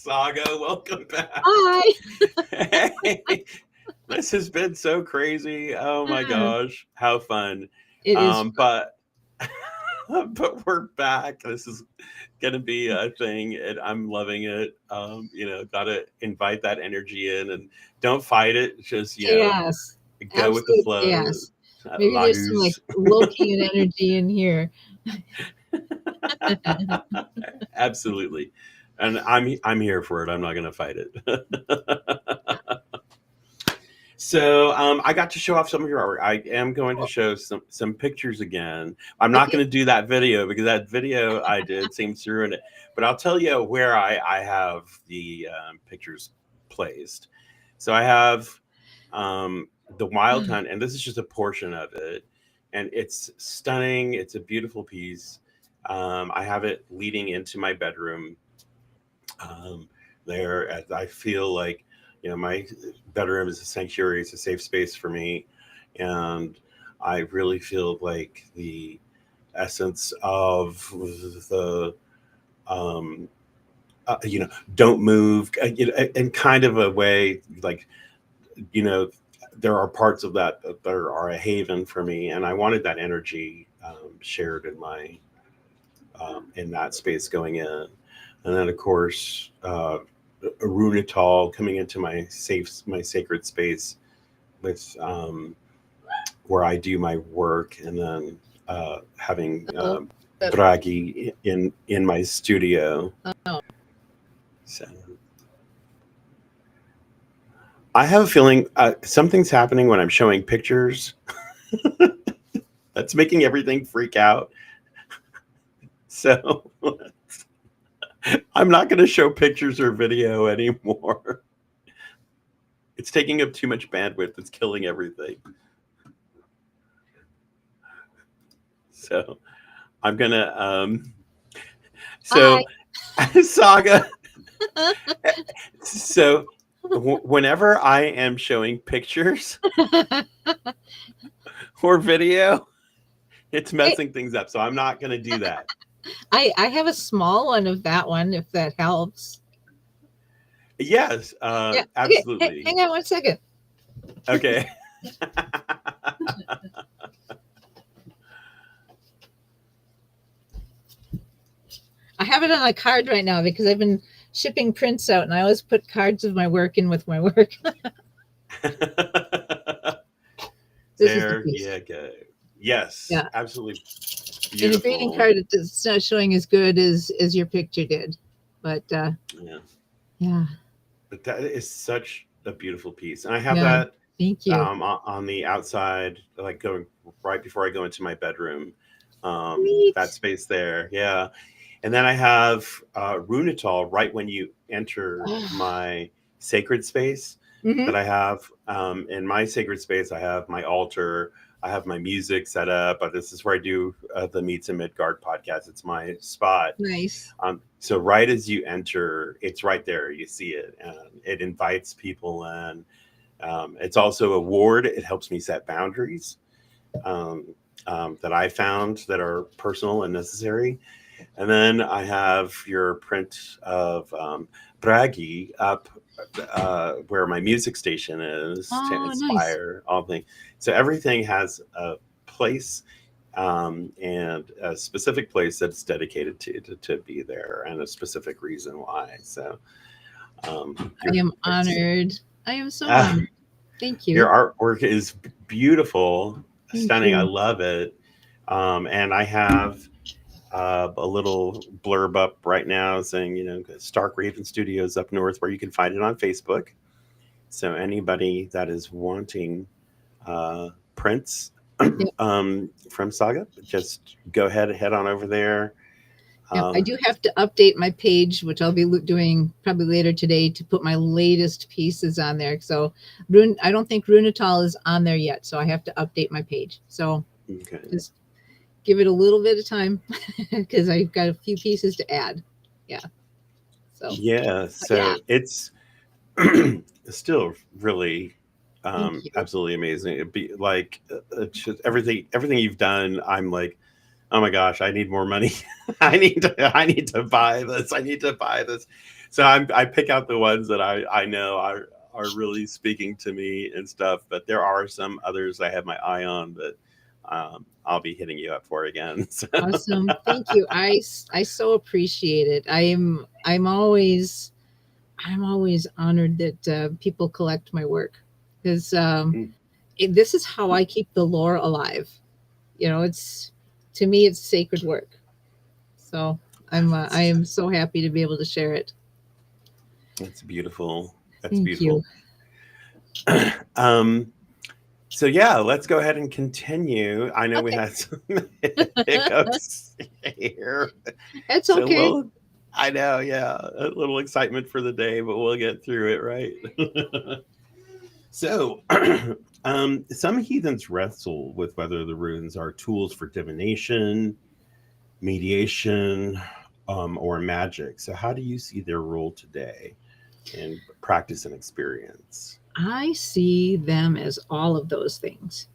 Saga, welcome back. Hi. Hey, this has been so crazy. Oh my gosh, how fun. It is. But but we're back. This is gonna be a thing, and I'm loving it. Gotta invite that energy in, and don't fight it. Just Chaos. go with the Absolute flow. chaos. Maybe there's some like Lokian energy in here. Absolutely, and I'm here for it. I'm not gonna fight it. So I got to show off some of your art. I am going to show some pictures again. I'm not Okay. going to do that video because that video I did seems to ruin it. But I'll tell you where I have the pictures placed. So I have the Wild Hunt, and this is just a portion of it, and it's stunning. It's a beautiful piece. I have it leading into my bedroom. Um, there, as I feel like my bedroom is a sanctuary. It's a safe space for me, and I really feel like the essence of the um, don't move, in kind of a way, like you know, there are parts of that there are a haven for me, and I wanted that energy shared in that space going in, and then of course. A Runetal coming into my sacred space with where I do my work, and then having Oh, Bragi in my studio. oh. So I have a feeling something's happening when I'm showing pictures. That's making everything freak out. So I'm not going to show pictures or video anymore. It's taking up too much bandwidth. It's killing everything. So I'm gonna so Saga. So whenever I am showing pictures or video, it's messing things up. So I'm not gonna do that. I have a small one of that one, if that helps. Yes, Yeah. absolutely. Okay. Hang on 1 second. Okay. I have it on a card right now because I've been shipping prints out, and I always put cards of my work in with my work. There you go. Yes, Yeah. absolutely In a beautiful. greeting card, it's not showing as good as your picture did, but yeah. But that is such a beautiful piece, and I have Yeah. that Thank you. on the outside, like going right before I go into my bedroom. Neat. That space there, yeah. And then I have Runetal right when you enter my sacred space. Mhm. That I have in my sacred space. I have my altar. I have my music set up. This is where I do the Meets in Midgard podcast. It's my spot. Nice. So right as you enter, it's right there. You see it, and it invites people in. It's also a ward. It helps me set boundaries that I found that are personal and necessary. And then I have your print of Bragi up where my music station is to inspire all things. So everything has a place and a specific place that's dedicated to be there, and a specific reason why. So I am honored. I am so honored. Thank you. Your artwork is beautiful, stunning. You. I love it. And I have a little blurb up right now saying, Stark Raven Studios up north, where you can find it on Facebook. So anybody that is wanting prints from Saga, just go ahead, head on over there. I do have to update my page, which I'll be doing probably later today, to put my latest pieces on there. So I don't think Runetal is on there yet, so I have to update my page. So just give it a little bit of time because I've got a few pieces to add. Yeah. So it's still really absolutely amazing. It'd be like just everything you've done. I'm like, oh my gosh, I need more money. I need to buy this. I need to buy this. So I pick out the ones that I know are really speaking to me and stuff, but there are some others I have my eye on that I'll be hitting you up for again. So. Awesome. Thank you. I so appreciate it. I'm always honored that people collect my work, because this is how I keep the lore alive. It's, to me, it's sacred work. So I am so happy to be able to share it. That's beautiful. That's Thank beautiful. So yeah, let's go ahead and continue. I know we had some hiccups here. It's okay. I know, yeah, a little excitement for the day, but we'll get through it, right? So, some heathens wrestle with whether the runes are tools for divination, mediation, or magic. So, how do you see their role today in practice and experience? I see them as all of those things.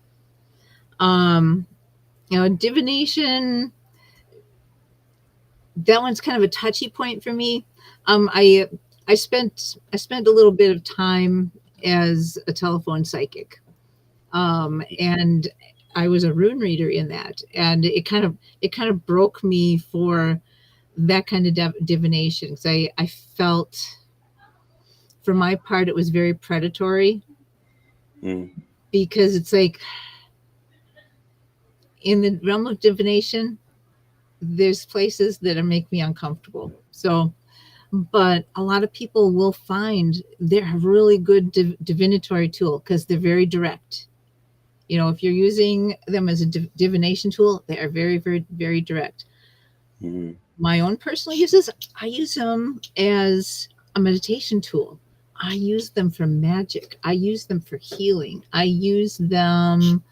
Divination, that one's kind of a touchy point for me. I spent a little bit of time as a telephone psychic, and I was a rune reader in that, and it kind of broke me for that kind of divination, because I felt, for my part, it was very predatory, because it's like, in the realm of divination, there's places that make me uncomfortable. So, but a lot of people will find they're a really good divinatory tool, because they're very direct. If you're using them as a divination tool, they are very, very, very direct. Mm-hmm. My own personal uses, I use them as a meditation tool. I use them for magic. I use them for healing. I use them,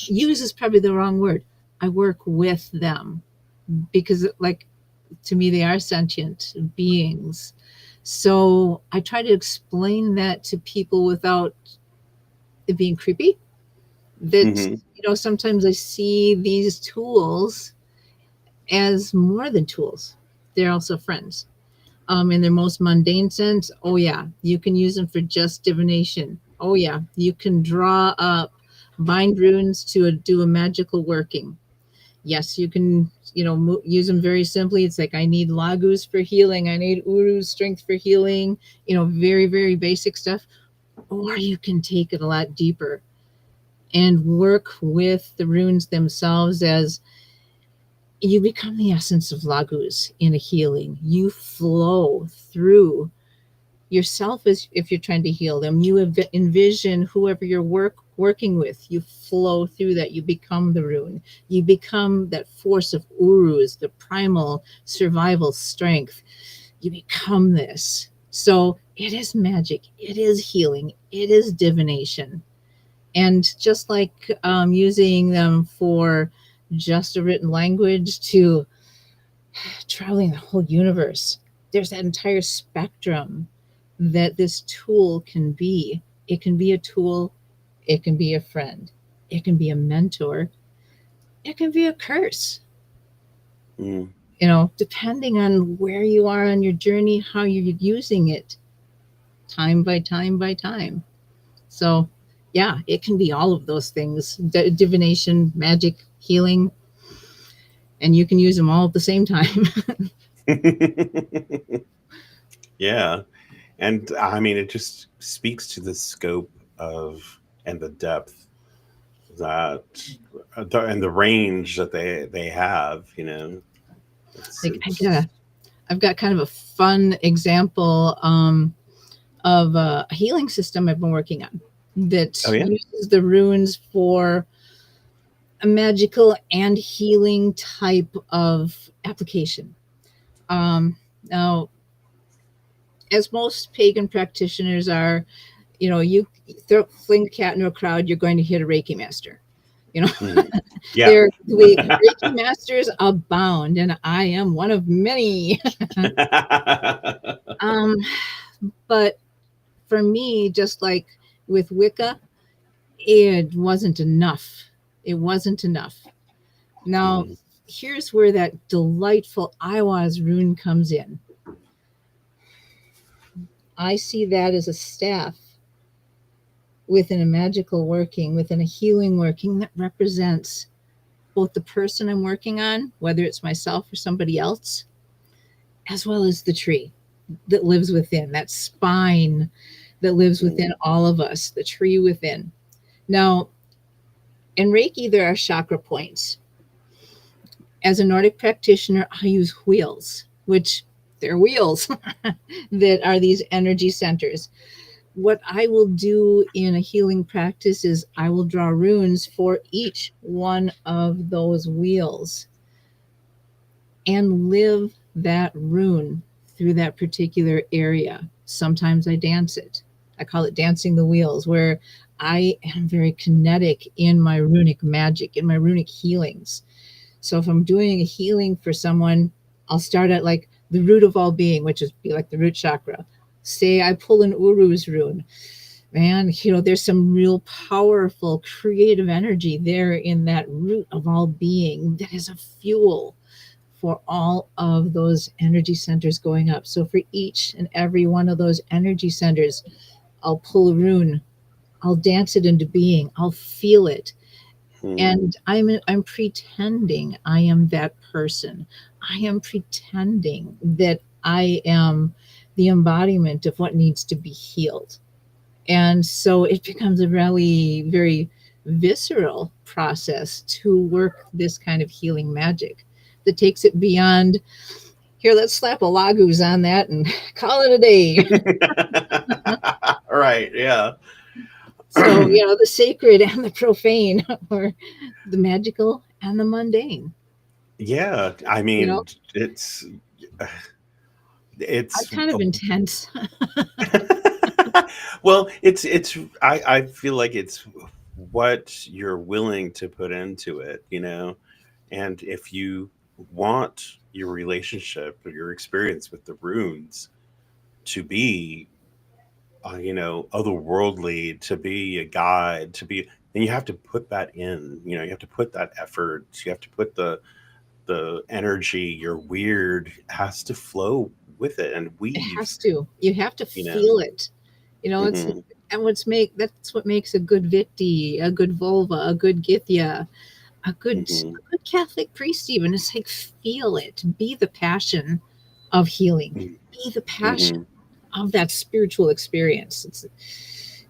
use is probably the wrong word. I work with them, because, like, to me, they are sentient beings. So I try to explain that to people without it being creepy. That, sometimes I see these tools as more than tools. They're also friends. In their most mundane sense, oh yeah, you can use them for just divination. Oh yeah, you can draw up, bind runes to do a magical working. Yes, you can, use them very simply. It's like, I need Lagus for healing. I need Uru's strength for healing, very, very basic stuff. Or you can take it a lot deeper and work with the runes themselves, as you become the essence of Lagus in a healing. You flow through yourself as if you're trying to heal them. You envision whoever you're working with. You flow through that. You become the rune. You become that force of Uruz, the primal survival strength. You become this. So it is magic. It is healing. It is divination. And just like using them for just a written language to traveling the whole universe, there's that entire spectrum that this tool can be. It can be a tool. It can be a friend. It can be a mentor. It can be a curse. Depending on where you are on your journey, how you're using it, time by time by time. So, yeah, it can be all of those things: divination, magic, healing, and you can use them all at the same time. Yeah. And I mean, it just speaks to the scope of and the depth that and the range that they have, I've got kind of a fun example of a healing system I've been working on that uses the runes for a magical and healing type of application. Now, as most pagan practitioners are, you fling the cat into a crowd, you're going to hit a Reiki master. Yeah. Reiki masters abound, and I am one of many. But for me, just like with Wicca, it wasn't enough. It wasn't enough. Now, here's where that delightful Aiwa's rune comes in. I see that as a staff within a magical working, within a healing working that represents both the person I'm working on, whether it's myself or somebody else, as well as the tree that lives within, that spine that lives within all of us, the tree within. Now, in Reiki, there are chakra points. As a Nordic practitioner, I use wheels, which they're wheels that are these energy centers. What I will do in a healing practice is I will draw runes for each one of those wheels and live that rune through that particular area. Sometimes I dance it. I call it dancing the wheels, where I am very kinetic in my runic magic, in my runic healings. So if I'm doing a healing for someone, I'll start at like the root of all being, which is be like the root chakra. Say I pull an Uru's rune. Man, there's some real powerful creative energy there in that root of all being that is a fuel for all of those energy centers going up. So for each and every one of those energy centers, I'll pull a rune, I'll dance it into being, I'll feel it. And I'm pretending I am that person. I am pretending that I am the embodiment of what needs to be healed. And so it becomes a really very visceral process to work this kind of healing magic that takes it beyond, here, let's slap a Laguz on that and call it a day. Right, yeah. So, the sacred and the profane, or the magical and the mundane. Yeah, I mean, it's I'm kind of intense. Well, it's I feel like it's what you're willing to put into it, and if you want your relationship or your experience with the runes to be otherworldly, to be a guide, then you have to put that in. You have to put that effort, you have to put the energy. Your weird has to flow with it and weave. It has to. You have to feel it. It's and that's what makes a good Vitti, a good Volva, a good Githya, a good Catholic priest. Even, it's like, feel it. Be the passion of healing. Be the passion of that spiritual experience.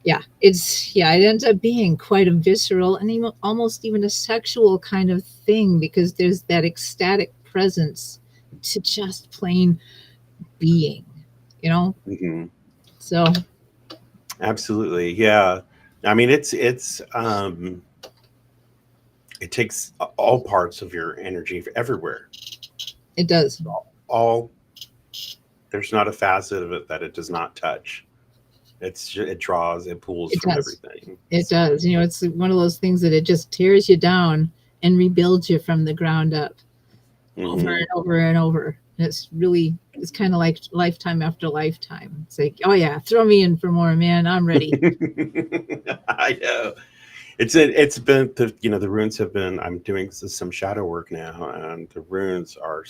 It ends up being quite a visceral and even almost even a sexual kind of thing, because there's that ecstatic presence to just plain being, So absolutely, yeah. I mean, it takes all parts of your energy everywhere. It does. There's not a facet of it that it does not touch. It draws, it pulls from everything. It does. It's one of those things that it just tears you down and rebuilds you from the ground up, over and over and over. It's kind of like lifetime after lifetime. It's like, oh yeah, throw me in for more, man. I'm ready. I know. It's been the runes have been. I'm doing some shadow work now, and the runes are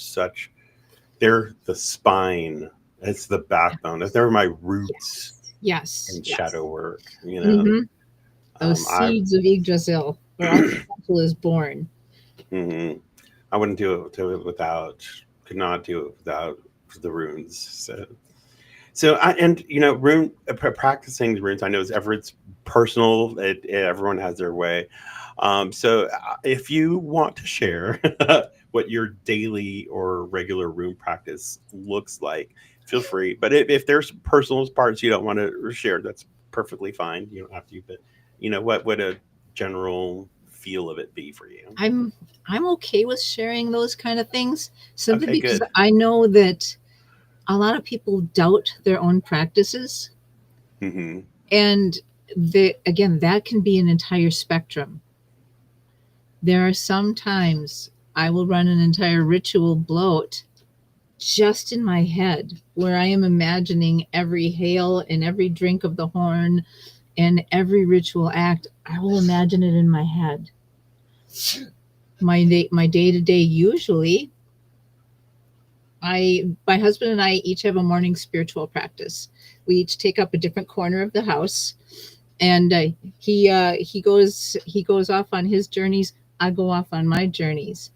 they're the spine. It's the backbone. They're my roots. Yes. Shadow work. Those seeds of Yggdrasil, where all the temple is born. I wouldn't could not do it without the runes. So practicing the runes, I know it's personal. Everyone has their way. So if you want to share what your daily or regular rune practice looks like, feel free. But if there's personal parts you don't want to share, that's perfectly fine. You don't have to. But what would a general feel of it be for you? I'm okay with sharing those kind of things, simply because I know that a lot of people doubt their own practices. And that can be an entire spectrum. There are some times I will run an entire ritual bloat just in my head, where I am imagining every hail and every drink of the horn and every ritual act. I will imagine it in my head. My day-to-day, usually My husband and I each have a morning spiritual practice. We each take up a different corner of the house, and he goes off on his journeys. I go off on my journeys.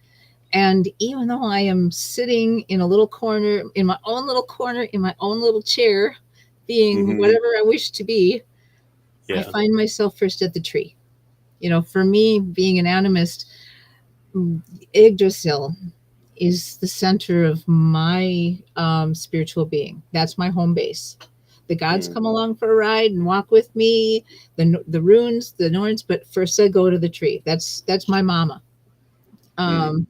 And even though I am sitting in a little corner, in my own little corner, in my own little chair, being Hmm. whatever I wish to be, I Yeah. find myself first at the tree. For me, being an animist, Yggdrasil is the center of my spiritual being. That's my home base. The gods Mm, come along for a ride and walk with me, the runes, the Norns, but first I go to the tree. That's my mama. mm, Um,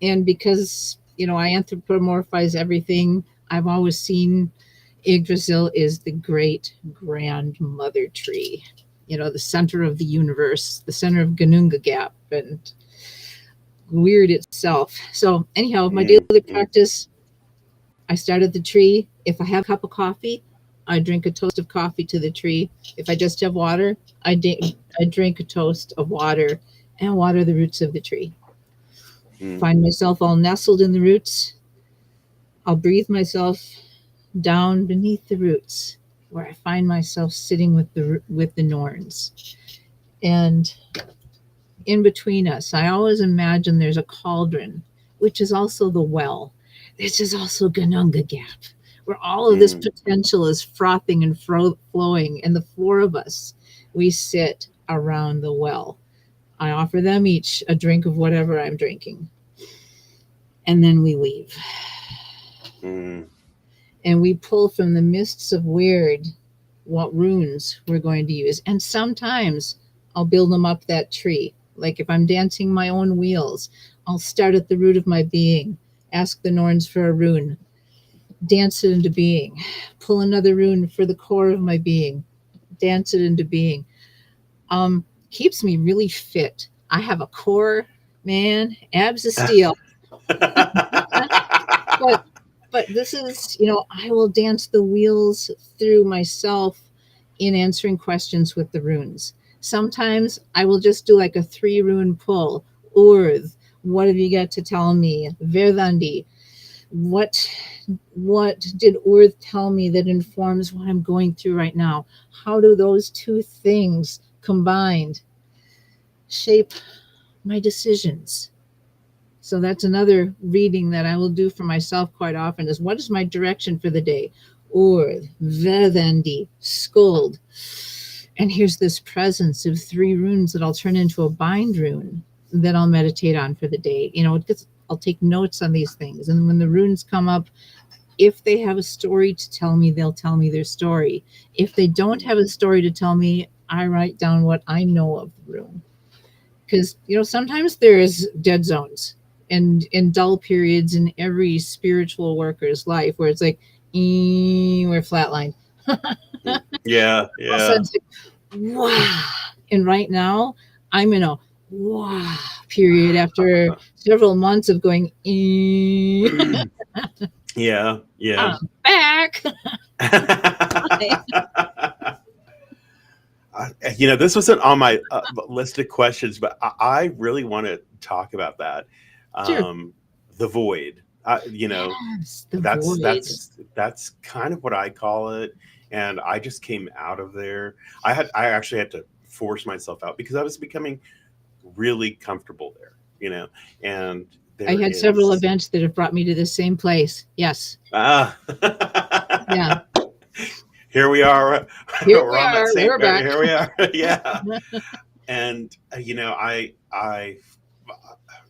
and because I anthropomorphize everything, I've always seen Yggdrasil is the great grandmother tree. The center of the universe, the center of Ganunga Gap, and weird itself. So anyhow, my mm, daily mm, practice, I start at the tree. If I have a cup of coffee, I drink a toast of coffee to the tree. If I just have water, I drink a toast of water and water the roots of the tree. mm, Find myself all nestled in the roots. I'll breathe myself down beneath the roots, where I find myself sitting with the Norns. And in between us, I always imagine there's a cauldron, which is also the well. This is also Ganunga Gap, where all of this mm, potential is frothing and flowing. And the four of us, we sit around the well. I offer them each a drink of whatever I'm drinking. And then we leave. mm, And we pull from the mists of weird what runes we're going to use. And sometimes I'll build them up that tree. Like if I'm dancing my own wheels, I'll start at the root of my being, ask the Norns for a rune, dance it into being, pull another rune for the core of my being, dance it into being. Keeps me really fit. I have a core, man, abs of steel. but but this is, I will dance the wheels through myself in answering questions with the runes. Sometimes I will just do like a 3 rune pull. Urth, what have you got to tell me? Verdandi, what did Urth tell me that informs what I'm going through right now? How do those two things combined shape my decisions? So that's another reading that I will do for myself quite often is what is my direction for the day? Urth, Vedandi, Skuld. And here's this presence of 3 runes that I'll turn into a bind rune that I'll meditate on for the day. I'll take notes on these things. And when the runes come up, if they have a story to tell me, they'll tell me their story. If they don't have a story to tell me, I write down what I know of the rune. Because, sometimes there's dead zones and dull periods in every spiritual worker's life where it's like, we're flatlined. yeah, All of a sudden yeah. it's like, wow. And right now, I'm in a wow period after several months of going, Yeah, yeah. I'm back. This wasn't on my list of questions, but I really want to talk about that. Sure. The void. Yes, the That's void. that's kind of what I call it. And I just came out of there. I actually had to force myself out because I was becoming really comfortable there. And I there had several is events that have brought me to the same place. Yes. ah. Yeah. Here we are. Here we We're on that are. same. We're back. Here we are. Yeah. And I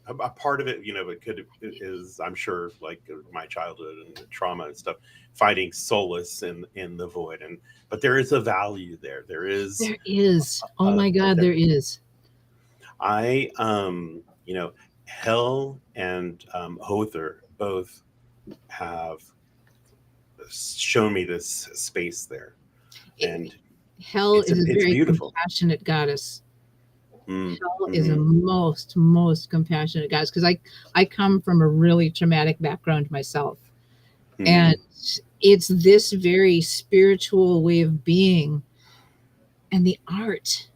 a part of it, it could is I'm sure like my childhood and trauma and stuff, finding solace in the void, but there is a value there. There is There is. Oh my God, there. there is. I Hell and Hother both have shown me this space there, and Hell is a it's very beautiful. compassionate goddess. Mm, Hell is a mm-hmm, most compassionate goddess because I come from a really traumatic background myself. And mm, it's this very spiritual way of being and the art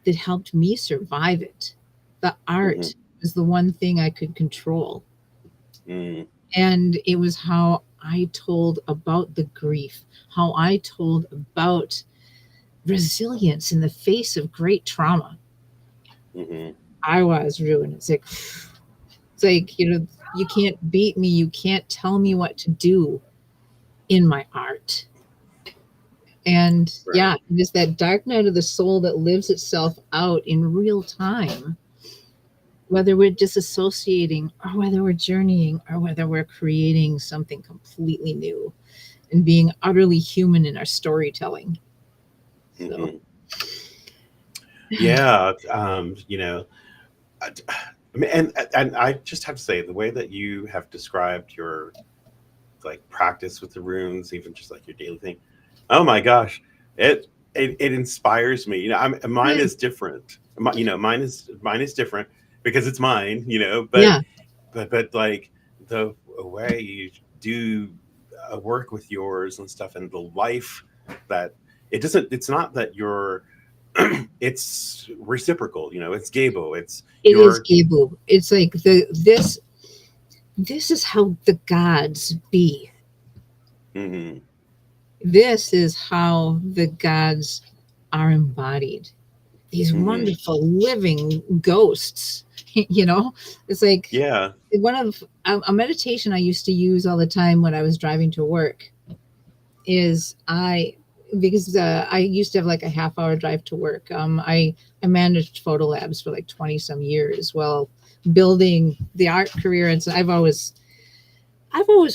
that helped me survive it. The mm-hmm, art is the one thing I could control. mm, And it was how I told about the grief, how I told about resilience in the face of great trauma. Hmm. I was ruined. It's like, you can't beat me. You can't tell me what to do in my art. And yeah, Right. it is that dark night of the soul that lives itself out in real time, whether we're disassociating or whether we're journeying or whether we're creating something completely new and being utterly human in our storytelling. So, Hmm. Yeah. I, I mean, and I just have to say the way that you have described your like practice with the runes, even just like your daily thing. Oh my gosh, it inspires me. Mine good. is different. Mine is different because it's mine. But Yeah, like the way you do work with yours and stuff, and the life that it doesn't. It's not that you're. It's reciprocal. It's Gabo. It's it is your. Gable. It's like this is how the gods be. Mhm. This is how the gods are embodied. These Mhm. wonderful living ghosts. It's like Yeah. one of a meditation I used to use all the time when I was driving to work is because I used to have like a half hour drive to work. I managed photo labs for like 20 some years while building the art career, and so I've always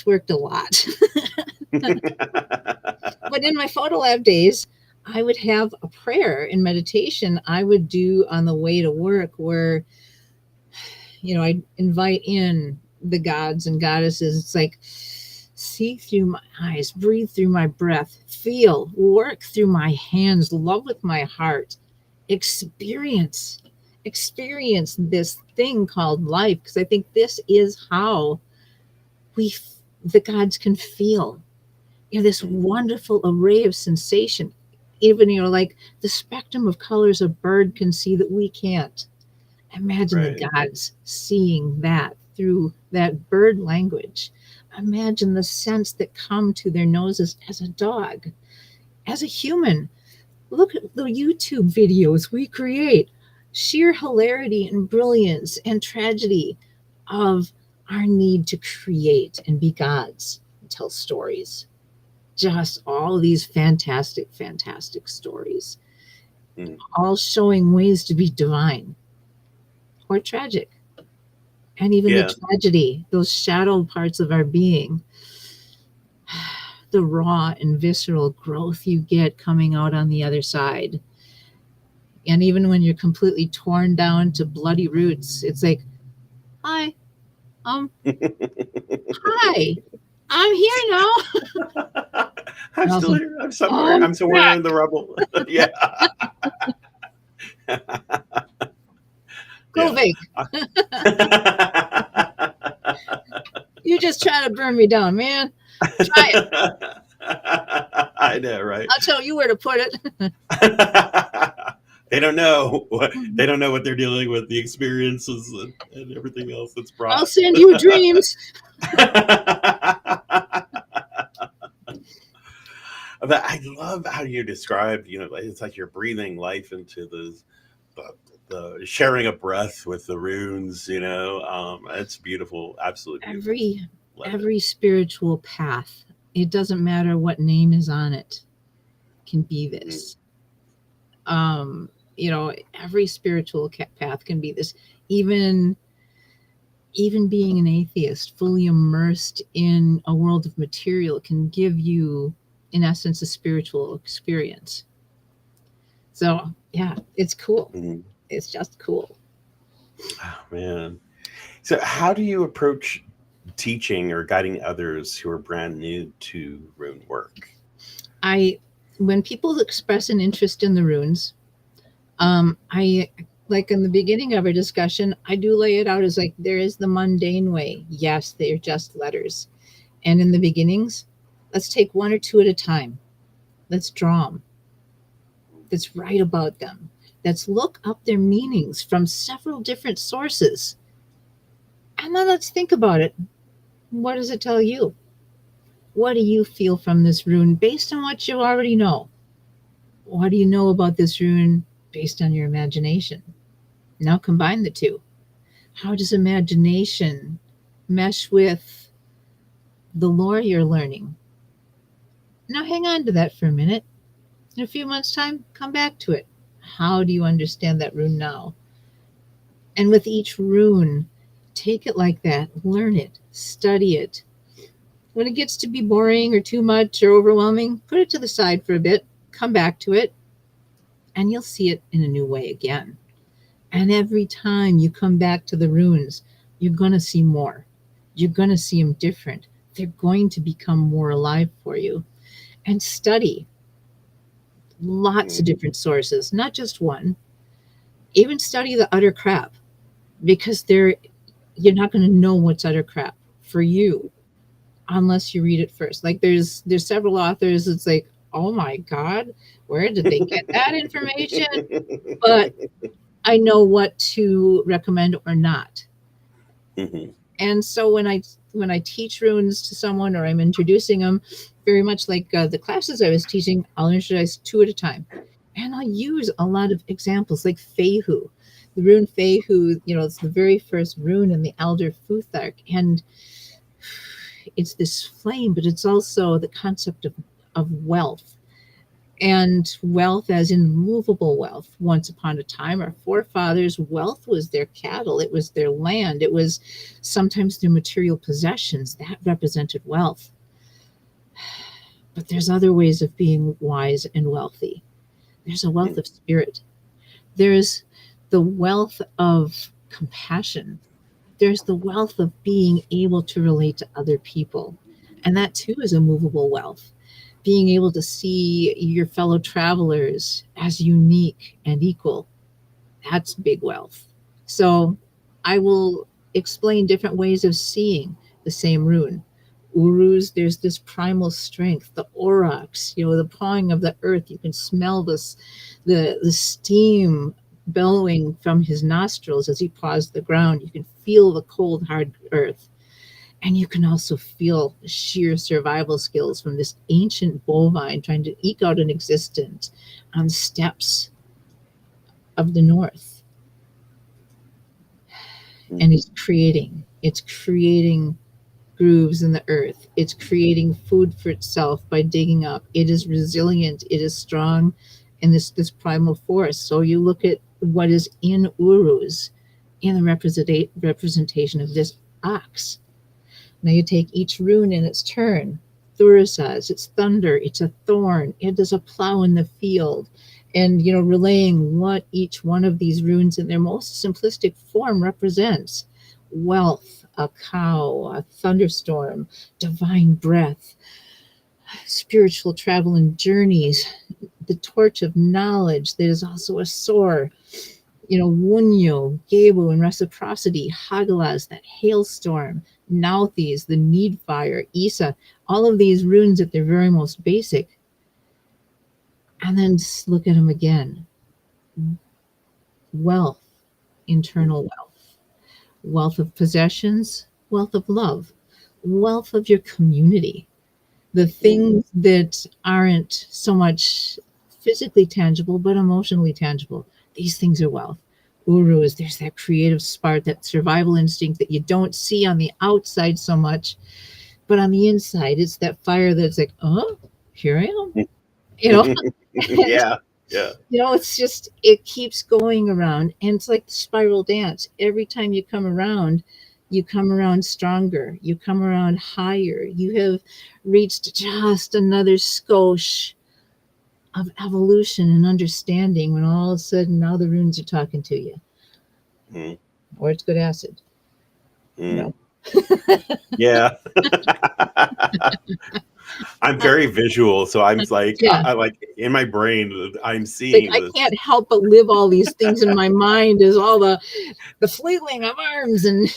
worked a lot. But in my photo lab days, I would have a prayer and meditation I would do on the way to work where, I'd invite in the gods and goddesses. It's like, see through my eyes, breathe through my breath, feel, work through my hands, love with my heart, experience, experience this thing called life. Because I think this is how the gods can feel, this Mhm. wonderful array of sensation. Even, like the spectrum of colors a bird can see that we can't. Imagine the Right. gods seeing that through that bird language. Imagine the scents that come to their noses as a dog, as a human. Look at the YouTube videos we create. Sheer hilarity and brilliance and tragedy of our need to create and be gods and tell stories. Just all these fantastic, fantastic stories, Mm. all showing ways to be divine or tragic. And even the Yeah. tragedy, those shadow parts of our being, the raw and visceral growth you get coming out on the other side. And even when you're completely torn down to bloody roots, it's like, hi, um, hi, I'm here now. I'm And still also, here. I'm somewhere. I'm I'm somewhere back. in the rubble. Yeah. Go Yeah. Vic. You just trying to burn me down, man. Try it. I know, right? I'll tell you where to put it. They don't know what they're dealing with, the experiences and everything else that's I'll brought. send you dreams. But I love how you described, it's like you're breathing life into the, the sharing a breath with the runes, it's beautiful, absolutely beautiful. every Love it. every spiritual path, it doesn't matter what name is on it, can be Mhm. this. Every spiritual path can be this. Even being an atheist fully immersed in a world of material can give you, in essence, a spiritual experience. So yeah, it's cool. Mhm. It's just cool. Oh, man. So, how do you approach teaching or guiding others who are brand new to rune work? I When people express an interest in the runes, I like in the beginning of our discussion, I do lay it out as like there is the mundane way. Yes, they're just letters. And in the beginnings, let's take one or two at a time. Let's draw them. Let's write about them. Let's look up their meanings from several different sources. And then let's think about it. What does it tell you? What do you feel from this rune based on what you already know? What do you know about this rune based on your imagination? Now combine the two. How does imagination mesh with the lore you're learning? Now hang on to that for a minute. In a few months' time, come back to it. How do you understand that rune now? And with each rune, take it like that, learn it, study it. When it gets to be boring or too much or overwhelming, put it to the side for a bit, come back to it, and you'll see it in a new way again. And every time you come back to the runes, you're going to see more. You're going to see them different. They're going to become more alive for you. And study lots of different sources, not just one. Even study the utter crap, because you're not going to know what's utter crap for you unless you read it first. Like there's several authors. It's like, oh my God, where did they get that information? But I know what to recommend or not. Mhm. And so when I teach runes to someone or I'm introducing them, very much like the classes I was teaching, I'll introduce two at a time, and I'll use a lot of examples like Fehu, the rune Fehu. It's the very first rune in the Elder Futhark, and it's this flame, but it's also the concept of wealth. And wealth as in movable wealth. Once upon a time, our forefathers, wealth was their cattle, it was their land, it was sometimes their material possessions that represented wealth. But there's other ways of being wise and wealthy. There's a wealth of spirit. There's the wealth of compassion. There's the wealth of being able to relate to other people. And that too is a movable wealth. Being able to see your fellow travelers as unique and equal, that's big wealth. So I will explain different ways of seeing the same rune. Urus, there's this primal strength, the aurochs, the pawing of the earth. You can smell the steam bellowing from his nostrils as he paws the ground. You can feel the cold, hard earth. And you can also feel the sheer survival skills from this ancient bovine trying to eke out an existence on the steppes of the north. And it's creating grooves in the earth. It's creating food for itself by digging up. It is resilient. It is strong in this primal force. So you look at what is in Urus in the representation of this ox. Now you take each rune in its turn. Thurisaz, it's thunder, it's a thorn, it is a plow in the field. And, relaying what each one of these runes in their most simplistic form represents. Wealth, a cow, a thunderstorm, divine breath, spiritual travel and journeys, the torch of knowledge that is also a sword. Wunyo, Gebu, and reciprocity, Hagalaz, that hailstorm, Nauthies, the need fire, Isa, all of these runes at their very most basic. And then just look at them again. Wealth, internal wealth, wealth of possessions, wealth of love, wealth of your community, the things that aren't so much physically tangible, but emotionally tangible. These things are wealth. Urus, there's that creative spark, that survival instinct that you don't see on the outside so much, but on the inside, it's that fire that's like, oh, here I am. Yeah. It's just, it keeps going around. And it's like the spiral dance. Every time you come around stronger. You come around higher. You have reached just another skosh of evolution and understanding when all of a sudden now the runes are talking to you. Or it's good acid. Yeah. I'm very visual, so I'm like, I like in my brain, I'm seeing I can't help but live all these things in my mind as all the flailing of arms, and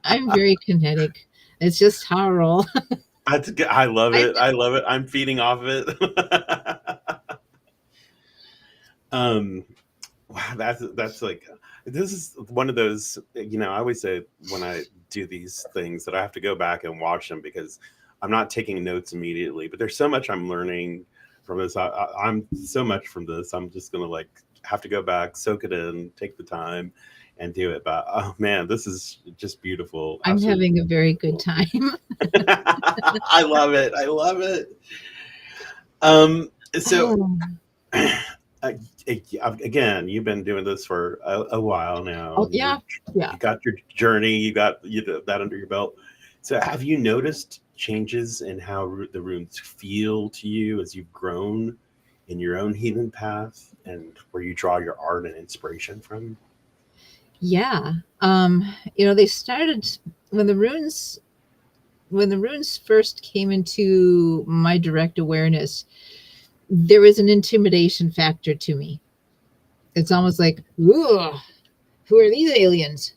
I'm very kinetic. It's just how I roll. I love it. I love it. I'm feeding off of it. Wow, that's like, This is one of those, I always say when I do these things that I have to go back and watch them because I'm not taking notes immediately, but there's so much I'm learning from this. I'm so much from this. I'm just going to like have to go back, soak it in, take the time and do it. But oh man, this is just beautiful. I'm Absolutely having a very beautiful. good time. I love it. I love it. So Oh, again, you've been doing this for a while now. oh yeah, yeah. You got your journey, you got that under your belt. So, have you noticed changes in how the runes feel to you as you've grown in your own healing path, and where you draw your art and inspiration from? Yeah. They started when the runes first came into my direct awareness, there was an intimidation factor to me. It's almost like, ooh, who are these aliens?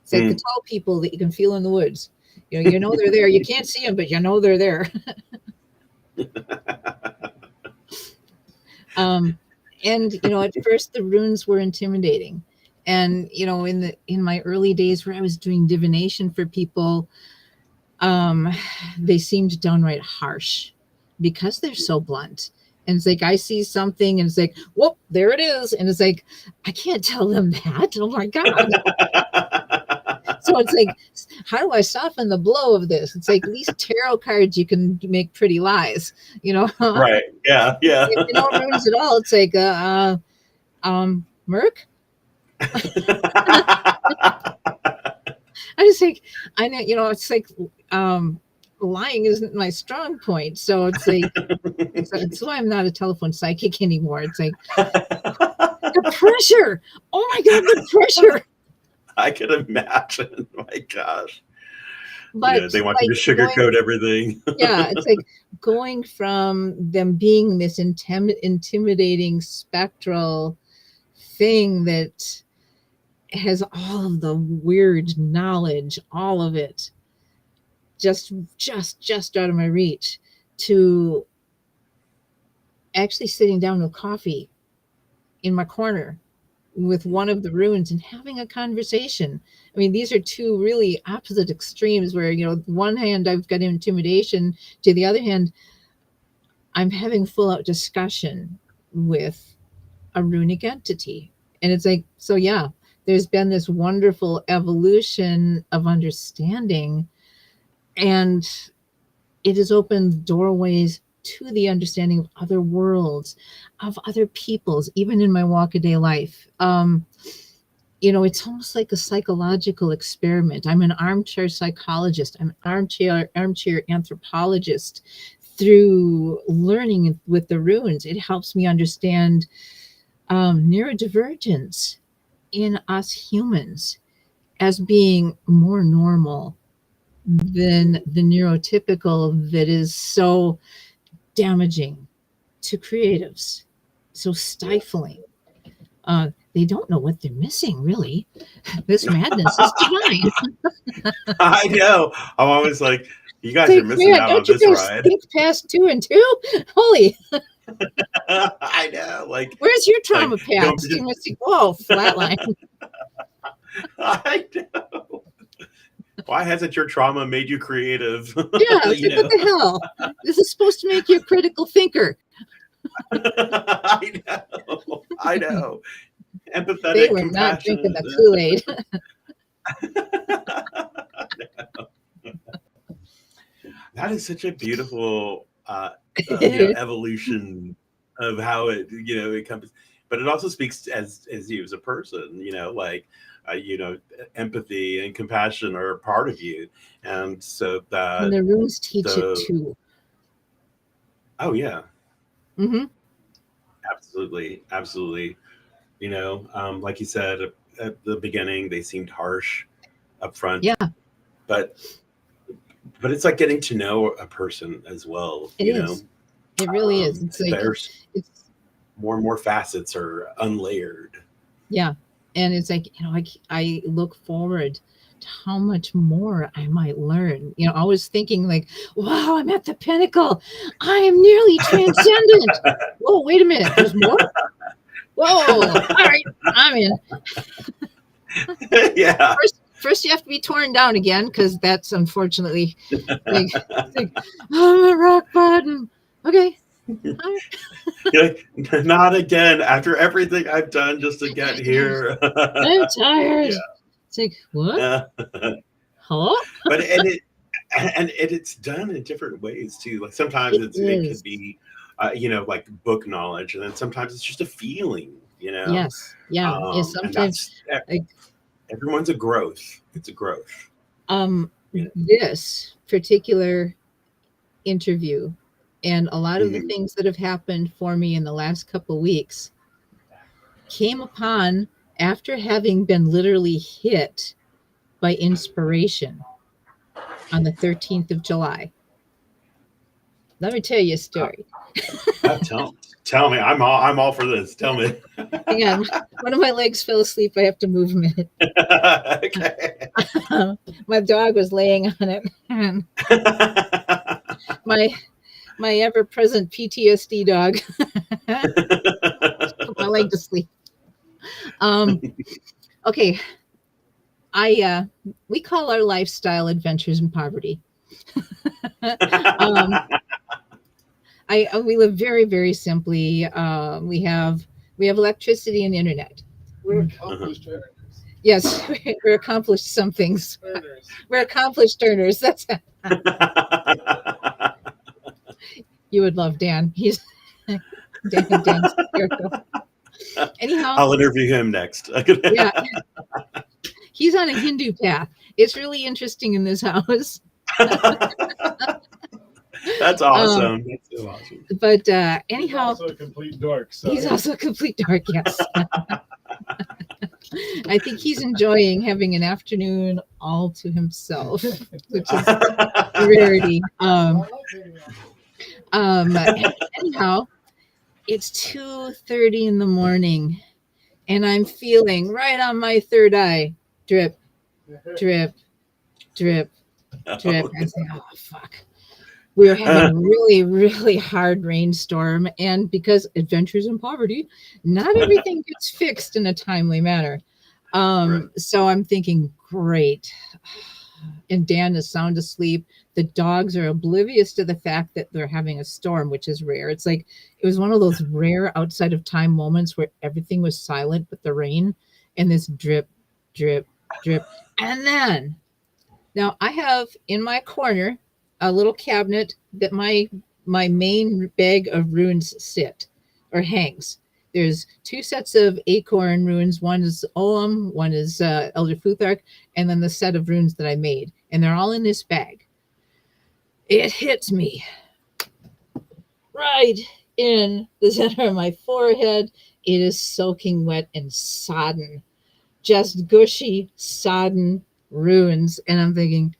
It's like the Mm. tall people that you can feel in the woods. You know they're there. You can't see them, but you know they're there. And at first the runes were intimidating. And in my early days where I was doing divination for people, they seemed downright harsh because they're so blunt. And it's like I see something and it's like, whoop, there it is. And it's like, I can't tell them that. Oh my God. So it's like, how do I soften the blow of this? It's like these tarot cards you can make pretty lies, Right. Yeah. Yeah. if you don't runes at all, it's like Merc. I just think I know, it's like lying isn't my strong point. So it's like it's why I'm not a telephone psychic anymore. It's like the pressure. Oh my God, the pressure. I can imagine. My gosh. But They want like you to sugarcoat everything. yeah, it's like going from them being this intimidating spectral thing that has all of the weird knowledge, all of it just out of my reach, to actually sitting down with coffee in my corner with one of the runes and having a conversation. I mean, these are two really opposite extremes where, one hand I've got intimidation, to the other hand, I'm having full out discussion with a runic entity. And it's like, so yeah, there's been this wonderful evolution of understanding, and it has opened doorways to the understanding of other worlds, of other peoples, even in my walk-a-day life. It's almost like a psychological experiment. I'm an armchair psychologist. I'm an armchair anthropologist. Through learning with the runes, it helps me understand neurodivergence in us humans as being more normal than the neurotypical that is so damaging to creatives, so stifling. They don't know what they're missing, really. This madness is divine. I know. I'm always like, you guys It's are like, missing man, out on don't you this guys ride. think past 2 and 2? Holy, I know. Like, where's your trauma like don't past? You must whoa, flatline. I know. Why hasn't your trauma made you creative? Yeah, it's like, what the hell? This is supposed to make you a critical thinker. I know. I know. They Empathetic, were not drinking compassionate. the Kool-Aid. That is such a beautiful evolution of how it comes, but it also speaks as you as a person, like empathy and compassion are a part of you, and so And that the runes teach it the too. oh yeah, Mm-hmm. absolutely. Like you said at the beginning, they seemed harsh up front, Yeah, but it's like getting to know a person as well. it is. It really is. It's like There's it's more and more facets are unlayered. yeah, and it's like I look forward to how much more I might learn. Always thinking like, wow, I'm at the pinnacle. I am nearly transcendent. Whoa, wait a minute. There's more. Whoa! All right, I'm in. Yeah. First you have to be torn down again, because that's unfortunately like, I'm at rock bottom. Okay. All You're like, not again. After everything I've done just to get right. here. I'm tired. Yeah. It's like, what? Uh, Hello? but it's done in different ways too. Like sometimes It it could is. be, like book knowledge, and then sometimes it's just a feeling. Yes. Yeah. It's And sometimes that's like everyone's a growth. It's a growth. um You this particular interview and a lot of the Mhm. things that have happened for me in the last couple weeks came upon after having been literally hit by inspiration on the 13th of July. Let me tell you a Uh, story. tell me. I'm all for this. Tell me. Hang on. One of my legs fell asleep. I have to move a minute. Okay. My dog was laying on it. And my my ever-present PTSD dog put my leg to sleep. Um, okay. We call our lifestyle adventures in poverty. um, we live very, very simply. We have electricity and internet. We're accomplished earners. Yes, we're accomplished some things. Earners. We're accomplished earners. That's you would love Dan. He's Dan's hysterical. Anyhow, I'll interview him next. yeah, he's on a Hindu path. It's really interesting in this house. That's awesome. That's so awesome. But He's anyhow, also a complete dork. So he's also a complete dork. Yes. I think he's enjoying having an afternoon all to himself, which is a rarity. Anyhow, it's 2:30 in the morning, and I'm feeling right on my third eye, drip, drip, drip, drip. I say, oh fuck. We were having a really, really hard rainstorm, and because adventures in poverty, not everything gets fixed in a timely manner. Right. So I'm thinking, great. And Dan is sound asleep. The dogs are oblivious to the fact that they're having a storm, which is rare. It's like it was one of those rare outside of time moments where everything was silent but the rain and this drip, drip, drip. And then now I have in my corner a little cabinet that my main bag of runes sit or hangs. There's two sets of acorn runes. One is Olam, one is Elder Futhark, and then the set of runes that I made. And they're all in this bag. It hits me right in the center of my forehead. It is soaking wet and sodden. Just gushy, sodden runes. And I'm thinking,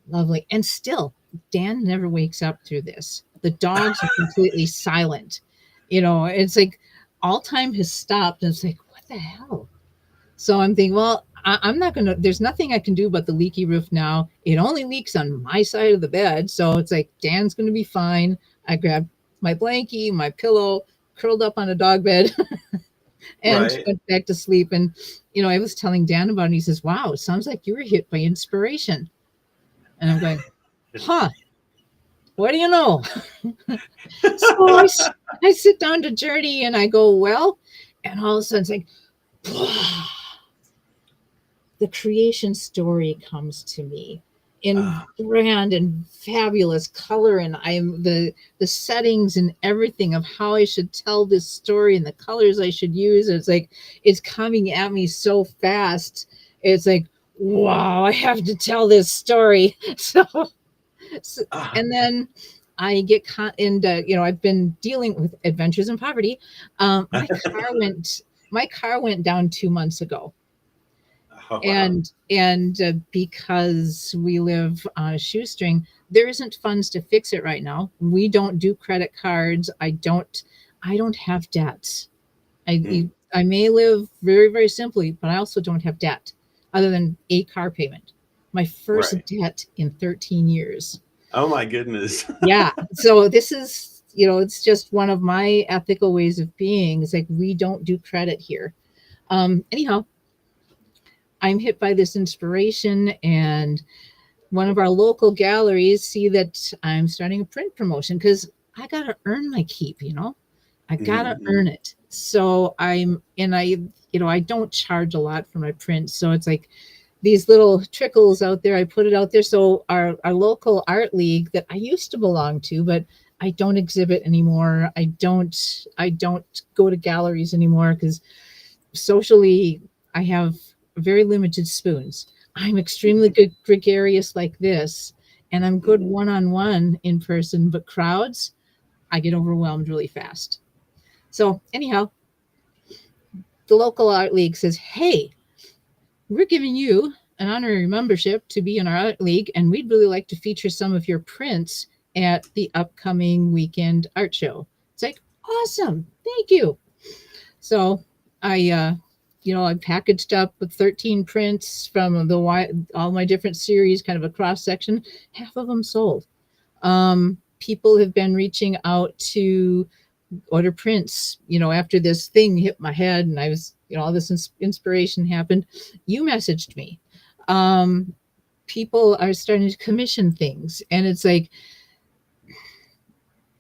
lovely. And still, Dan never wakes up through this. The dogs are completely silent. It's like all time has stopped, and it's like, what the hell? So I'm thinking, well, I'm not going to, there's nothing I can do about the leaky roof now. It only leaks on my side of the bed. So it's like, Dan's going to be fine. I grabbed my blankie, my pillow, curled up on a dog bed, and Right. went back to sleep. And, I was telling Dan about it, and he says, wow, it sounds like you were hit by inspiration. And I'm going, huh, what do you know? So I sit down to journey and I go, well, and all of a sudden it's like, the creation story comes to me in grand and fabulous color, and I'm the settings and everything of how I should tell this story and the colors I should use. It's like it's coming at me so fast. It's like, wow, I have to tell this story. So and then I get caught in, I've been dealing with adventures in poverty. My car went down 2 months ago. Oh, wow. And because we live on a shoestring, there isn't funds to fix it right now. We don't do credit cards. I don't have debts. I may live very, very simply, but I also don't have debt other than a car payment. My first debt in 13 years. Oh my goodness. Yeah. So this is, it's just one of my ethical ways of being. It's like, we don't do credit here. Anyhow, I'm hit by this inspiration, and one of our local galleries see that I'm starting a print promotion because I got to earn my keep, I got to earn it. So I don't charge a lot for my prints. So it's like these little trickles out there. I put it out there. So our local art league that I used to belong to, but I don't exhibit anymore. I don't go to galleries anymore because socially I have very limited spoons. I'm extremely good gregarious like this, and I'm good one-on-one in person, but crowds, I get overwhelmed really fast. So anyhow, the local art league says, hey, we're giving you an honorary membership to be in our art league, and we'd really like to feature some of your prints at the upcoming weekend art show. It's like, awesome, thank you. So I packaged up with 13 prints from all my different series, kind of a cross section. Half of them sold. People have been reaching out to order prints, after this thing hit my head and I was, all this inspiration happened. You messaged me. People are starting to commission things, and it's like,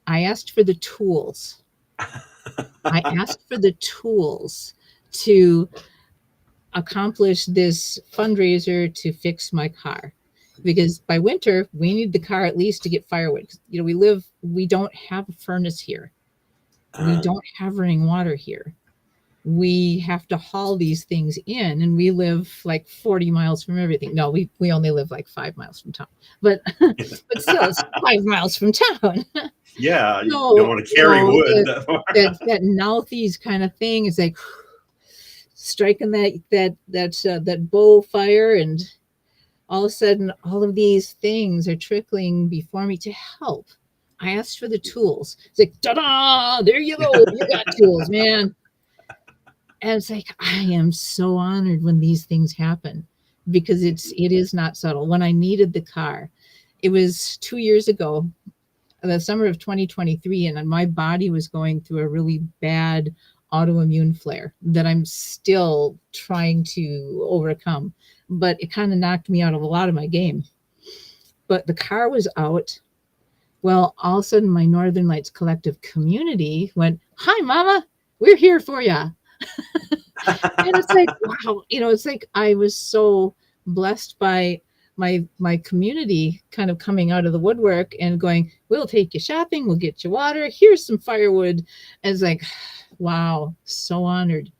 I asked for the tools. I asked for the tools to accomplish this fundraiser to fix my car, because by winter we need the car at least to get firewood. We don't have a furnace here. We don't have running water here. We have to haul these things in, and we live like 40 miles from everything. No, we only live like 5 miles from town, but still it's 5 miles from town. Yeah, you don't want to carry wood that far. that Nouthies kind of thing is like striking that bow fire, and all of a sudden all of these things are trickling before me to help. I asked for the tools. It's like, ta-da, there you go, you got tools, man. And it's like, I am so honored when these things happen, because it is not subtle. When I needed the car, it was 2 years ago, the summer of 2023, and my body was going through a really bad autoimmune flare that I'm still trying to overcome. But it kind of knocked me out of a lot of my game. But the car was out. Well, all of a sudden, my Northern Lights Collective community went, hi, Mama, we're here for you. And it's like, wow, it's like I was so blessed by my community kind of coming out of the woodwork and going, we'll take you shopping, we'll get you water, here's some firewood. And it's like, wow, so honored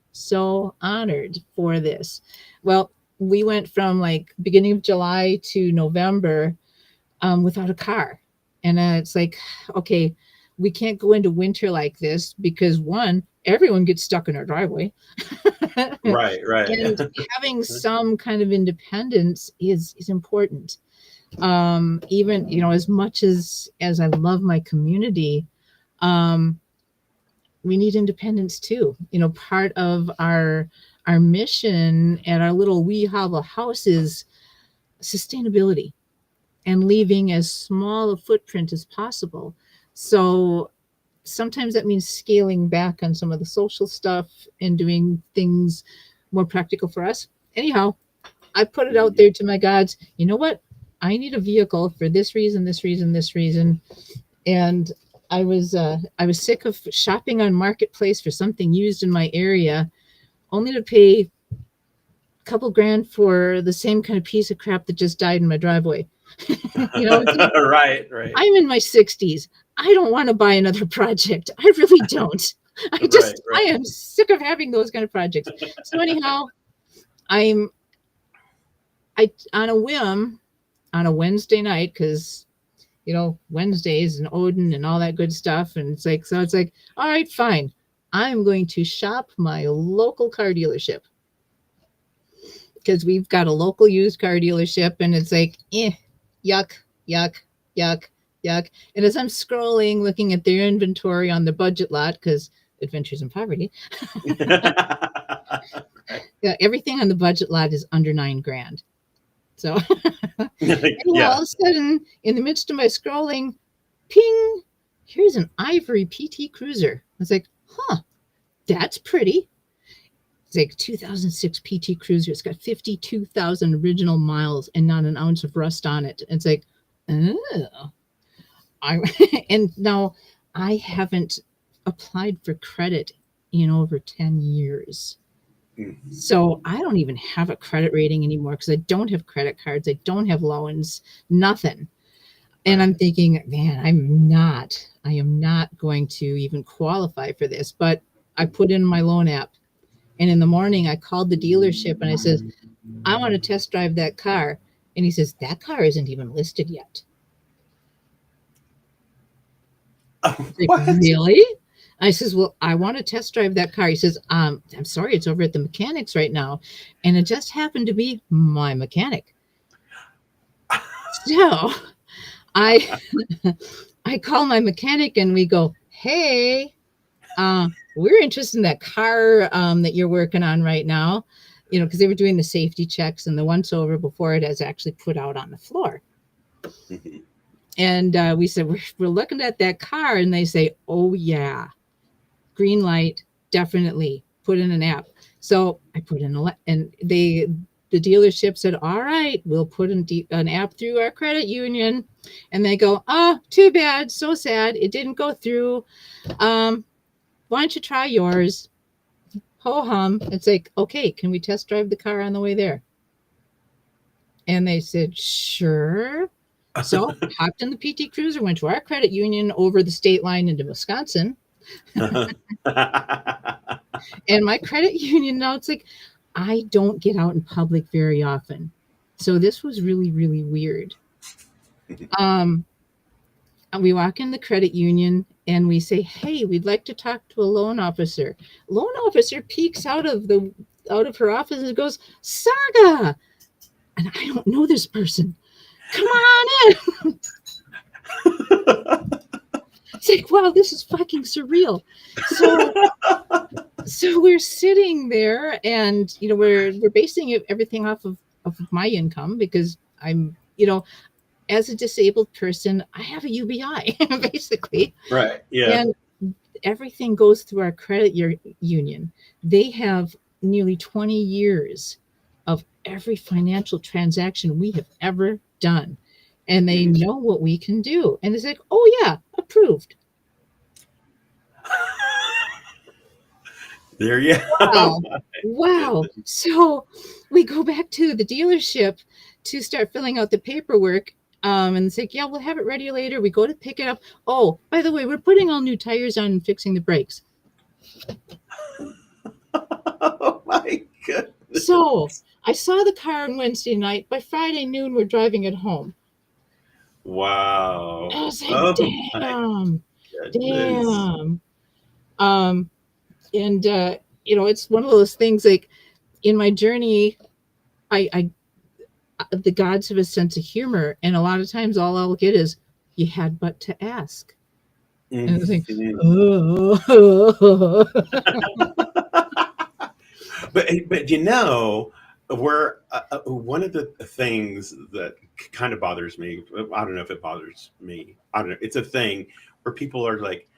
for this. Well, we went from like beginning of July to November without a car. And it's like, okay, we can't go into winter like this because, one, everyone gets stuck in our driveway. Right. And having some kind of independence is important. Even, as much as I love my community, we need independence too. Part of our mission at our little wee hobble house is sustainability and leaving as small a footprint as possible. So sometimes that means scaling back on some of the social stuff and doing things more practical for us. Anyhow, I put it out there to my gods. You know what? I need a vehicle for this reason, this reason, this reason. And I was sick of shopping on Marketplace for something used in my area, only to pay a couple grand for the same kind of piece of crap that just died in my driveway. Right. I'm in my 60s. I don't want to buy another project. I really don't. I am sick of having those kind of projects. So anyhow, I on a whim, on a Wednesday night, because Wednesdays and Odin and all that good stuff, and it's like, all right, fine. I'm going to shop my local car dealership, because we've got a local used car dealership, and it's like, yuck. And as I'm scrolling, looking at their inventory on the budget lot, because Adventures in Poverty, yeah, everything on the budget lot is under $9,000. So Yeah. all of a sudden, in the midst of my scrolling, ping, here's an ivory PT Cruiser. I was like, that's pretty. It's like 2006 PT Cruiser. It's got 52,000 original miles and not an ounce of rust on it. It's like, oh, and now I haven't applied for credit in over 10 years. So I don't even have a credit rating anymore because I don't have credit cards. I don't have loans, nothing. And I'm thinking, man, I am not going to even qualify for this. But I put in my loan app. And in the morning, I called the dealership and I said, I want to test drive that car. And he says, that car isn't even listed yet. Like, What? really? I says, well, I want to test drive that car. He says, I'm sorry, it's over at the mechanics right now. And it just happened to be my mechanic. So I call my mechanic and we go, hey, we're interested in that car that you're working on right now, because they were doing the safety checks and the once over before it has actually put out on the floor. And we said, we're looking at that car. And they say, oh, yeah, green light, definitely put in an app. So I put in and the dealership said, all right, we'll put an app through our credit union. And they go, oh, too bad. So sad. It didn't go through. Why don't you try yours? Ho hum. It's like, okay, can we test drive the car on the way there? And they said, sure. So hopped in the PT Cruiser, went to our credit union over the state line into Wisconsin. And my credit union now, it's like, I don't get out in public very often. So this was really, really weird. We walk in the credit union and we say, hey, we'd like to talk to a loan officer. Loan officer peeks out of her office and goes, Saga. And I don't know this person. Come on in. It's like, wow, this is fucking surreal. So we're sitting there and, we're basing everything off of my income because I'm, as a disabled person, I have a UBI, basically. Right. Yeah. And everything goes through our credit union. They have nearly 20 years of every financial transaction we have ever done. And they know what we can do. And it's like, oh, yeah, approved. There you go. Wow. So we go back to the dealership to start filling out the paperwork. And it's like, yeah, we'll have it ready later. We go to pick it up. Oh, by the way, we're putting all new tires on and fixing the brakes. Oh, my goodness. So I saw the car on Wednesday night. By Friday noon, we're driving it home. Wow. I was like, damn. And it's one of those things like in my journey, I the gods have a sense of humor. And a lot of times all I'll get is, you had but to ask. And I was like, oh. But we're one of the things that kind of bothers me. I don't know if it bothers me. I don't know. It's a thing where people are like,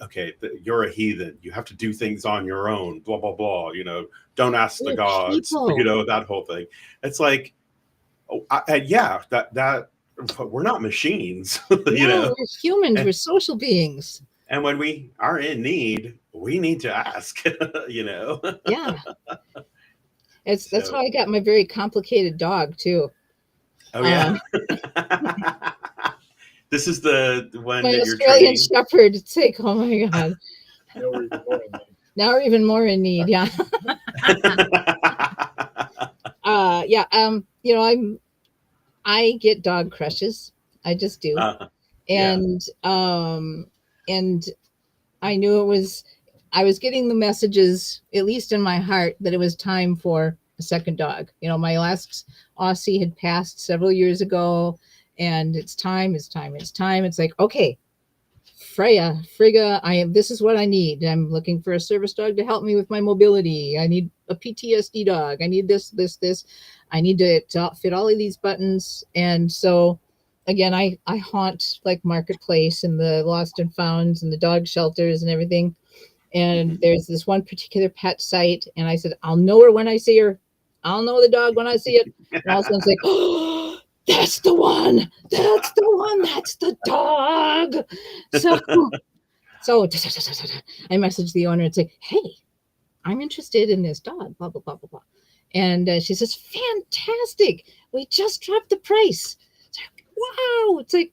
okay, you're a heathen. You have to do things on your own. Blah blah blah. Don't ask the gods. People. That whole thing. It's like, that we're not machines. We're humans. We're social beings. And when we are in need, we need to ask. Yeah. That's how I got my very complicated dog too. Oh yeah. This is the one my that Australian you're Shepherd. It's like, oh my god. Now we're even more in need. Yeah. I get dog crushes. I just do. And I knew I was getting the messages, at least in my heart, that it was time for a second dog. My last Aussie had passed several years ago, and it's time. It's like, okay, Frigga, this is what I need. I'm looking for a service dog to help me with my mobility. I need a PTSD dog. I need this. I need to fit all of these buttons. And so again, I haunt like Marketplace and the lost and founds and the dog shelters and everything. And Mhm. there's this one particular pet site, and I said, I'll know her when I see her. I'll know the dog when I see it. And all of a sudden it's like, oh, that's the one. That's the one. That's the dog. So, so I messaged the owner and say, hey, I'm interested in this dog, blah, blah, blah, blah, blah. And she says, fantastic. We just dropped the price. It's like, wow. It's like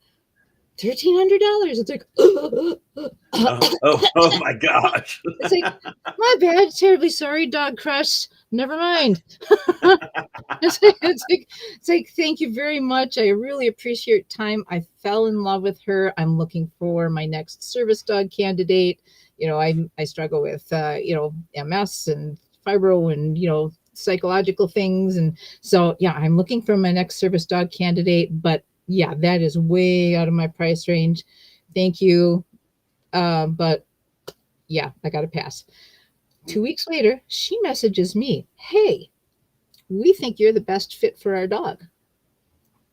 $1,300. It's like, Oh my gosh. it's like, my bad. Terribly sorry, dog crush. Never mind. It's like, thank you very much. I really appreciate your time. I fell in love with her. I'm looking for my next service dog candidate. I struggle with, MS and fibro and, psychological things. And so, yeah, I'm looking for my next service dog candidate. But yeah, that is way out of my price range. Thank you. But yeah, I got to pass. 2 weeks later, she messages me, hey, we think you're the best fit for our dog.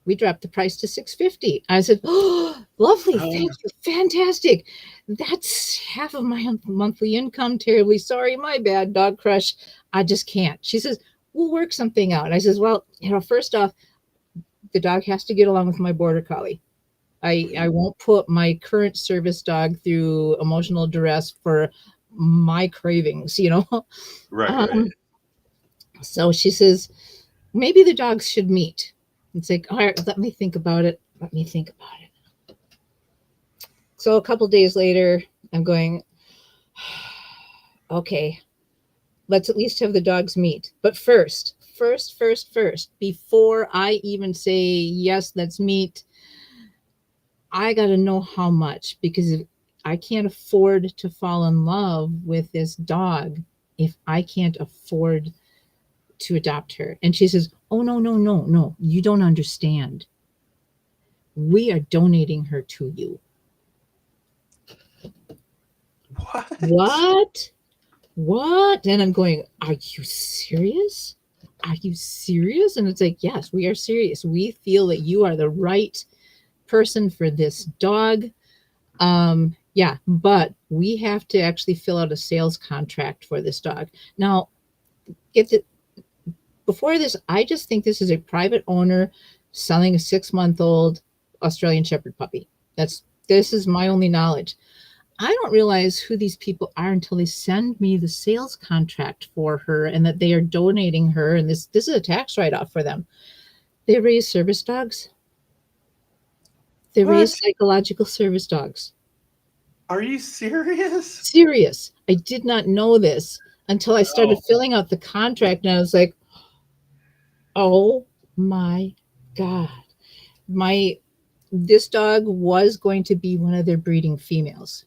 We dropped the price to $650. I said, oh, lovely. Thank you. Fantastic. That's half of my monthly income. Terribly sorry. My bad, dog crush. I just can't. She says, we'll work something out. And I says, well, first off, the dog has to get along with my border collie. I won't put my current service dog through emotional duress for my cravings, Right. So she says, maybe the dogs should meet. It's like, all right, let me think about it. So a couple days later, I'm going, okay, let's at least have the dogs meet. But first, before I even say, yes, let's meet, I got to know how much, because if I can't afford to fall in love with this dog if I can't afford to adopt her. And she says, oh, no, you don't understand. We are donating her to you. What? And I'm going, are you serious? And it's like, yes, we are serious. We feel that you are the right person for this dog. Yeah, but we have to actually fill out a sales contract for this dog. Now, before this, I just think this is a private owner selling a 6-month-old Australian Shepherd puppy. This is my only knowledge. I don't realize who these people are until they send me the sales contract for her and that they are donating her. And this is a tax write-off for them. They raise service dogs. They raise psychological service dogs. Are you serious? Serious. I did not know this until I started filling out the contract, and I was like, oh my God. This dog was going to be one of their breeding females.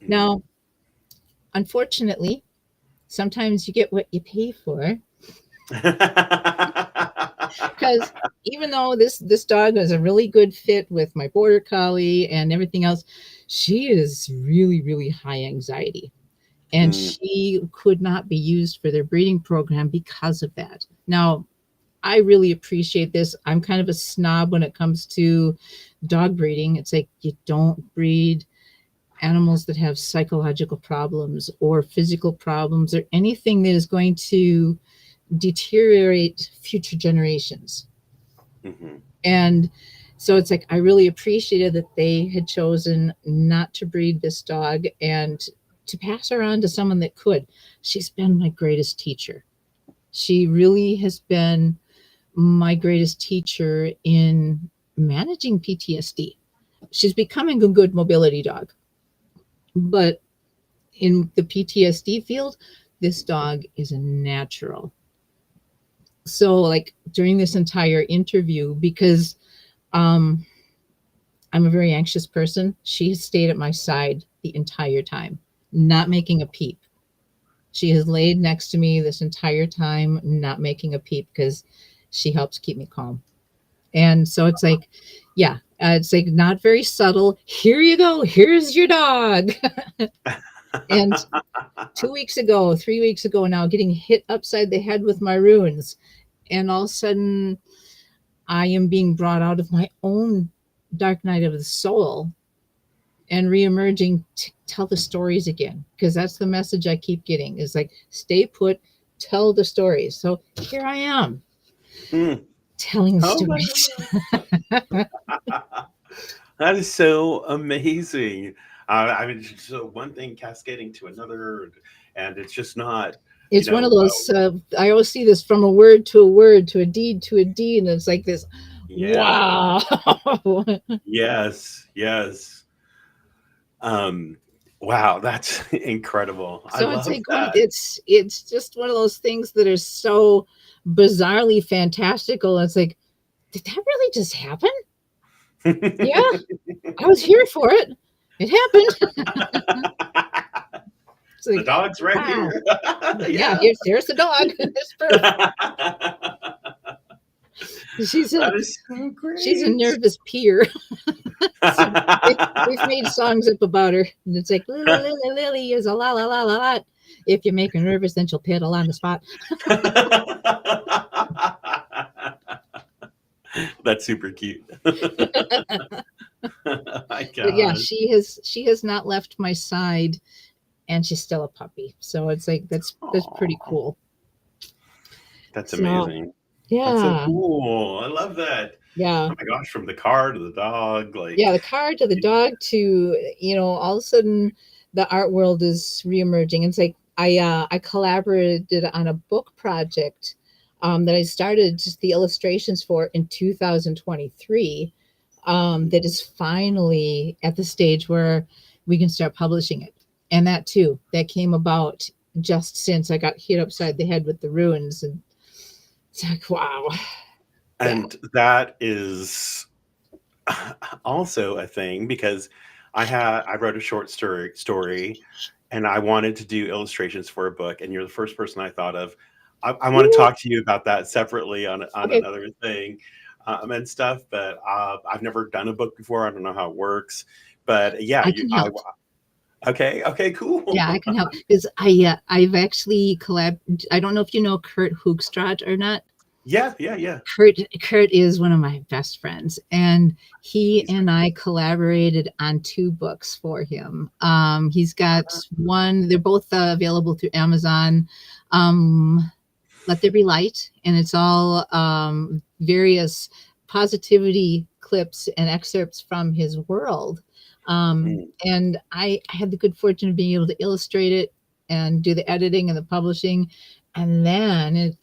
Now, unfortunately, sometimes you get what you pay for. Because even though this dog was a really good fit with my border collie and everything else, she is really, really high anxiety. And she could not be used for their breeding program because of that. Now, I really appreciate this. I'm kind of a snob when it comes to dog breeding. It's like, you don't breed animals that have psychological problems or physical problems or anything that is going to deteriorate future generations. Mm-hmm. And so it's like, I really appreciated that they had chosen not to breed this dog and to pass her on to someone that could. She's been my greatest teacher. She really has been my greatest teacher in managing PTSD. She's becoming a good mobility dog. But in the PTSD field, this dog is a natural. So like during this entire interview, because I'm a very anxious person, she has stayed at my side the entire time, not making a peep. She has laid next to me this entire time, not making a peep, because she helps keep me calm. And so it's like, yeah, it's like not very subtle. Here you go. Here's your dog. And 3 weeks ago now, getting hit upside the head with my runes. And all of a sudden, I am being brought out of my own dark night of the soul and reemerging to tell the stories again, because that's the message I keep getting is like, stay put, tell the stories. So here I am telling the Oh my stories. That is so amazing. I mean, so one thing cascading to another, and it's just not, It's one of those, I always see this from a word to a word to a deed to a deed. And it's like this, yeah, wow. yes, yes. Wow, that's incredible. I So it's love like that. it's just one of those things that are so bizarrely fantastical. It's like, did that really just happen? Yeah, I was here for it. It happened. It's The like, dog's right wow. here. Yeah, Yeah. here's the dog. There's proof. She's a That is so she's a great. nervous peer. So we've made songs up about her, and it's like Lily, Lily, Lily is a la la la la la. If you make her nervous, then she'll pedal on the spot. That's super cute. My But yeah, God. she has not left my side, and she's still a puppy. So it's like that's pretty Aw, cool. that's So amazing. That's so yeah, cool. I love that. yeah. Oh my gosh, from the car to the dog, Yeah, like the car to the dog to, all of a sudden the art world is reemerging. It's like I collaborated on a book project that I started just the illustrations for in 2023, that is finally at the stage where we can start publishing it. And that too, that came about just since I got hit upside the head with the ruins. And it's like, wow. Yeah. and that is also a thing because I wrote a short story and I wanted to do illustrations for a book, and you're the first person I thought of. I want to Woo! talk to you about that separately on Okay. another thing, and stuff. But I've never done a book before. I don't know how it works. But yeah, I can help. okay, cool. Yeah, I can help because I've actually I don't know if you know Kurt Hoogstraat or not. Yeah. Kurt is one of my best friends, and he and I collaborated on 2 books for him. He's got one; they're both available through Amazon. Let There Be Light, and it's all various positivity clips and excerpts from his world. And I had the good fortune of being able to illustrate it and do the editing and the publishing. And then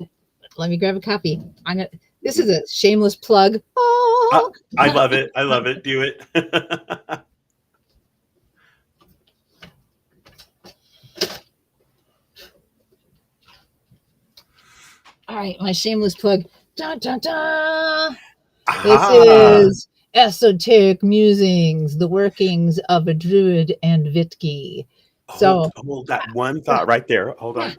let me grab a copy. This is a shameless plug. Oh. I love it. I love it. Do it. All right, my shameless plug. Dun, dun, dun. This Ah, is Esoteric Musings, the workings of a druid and Vitki. So, hold that one thought right there. Hold yeah. on.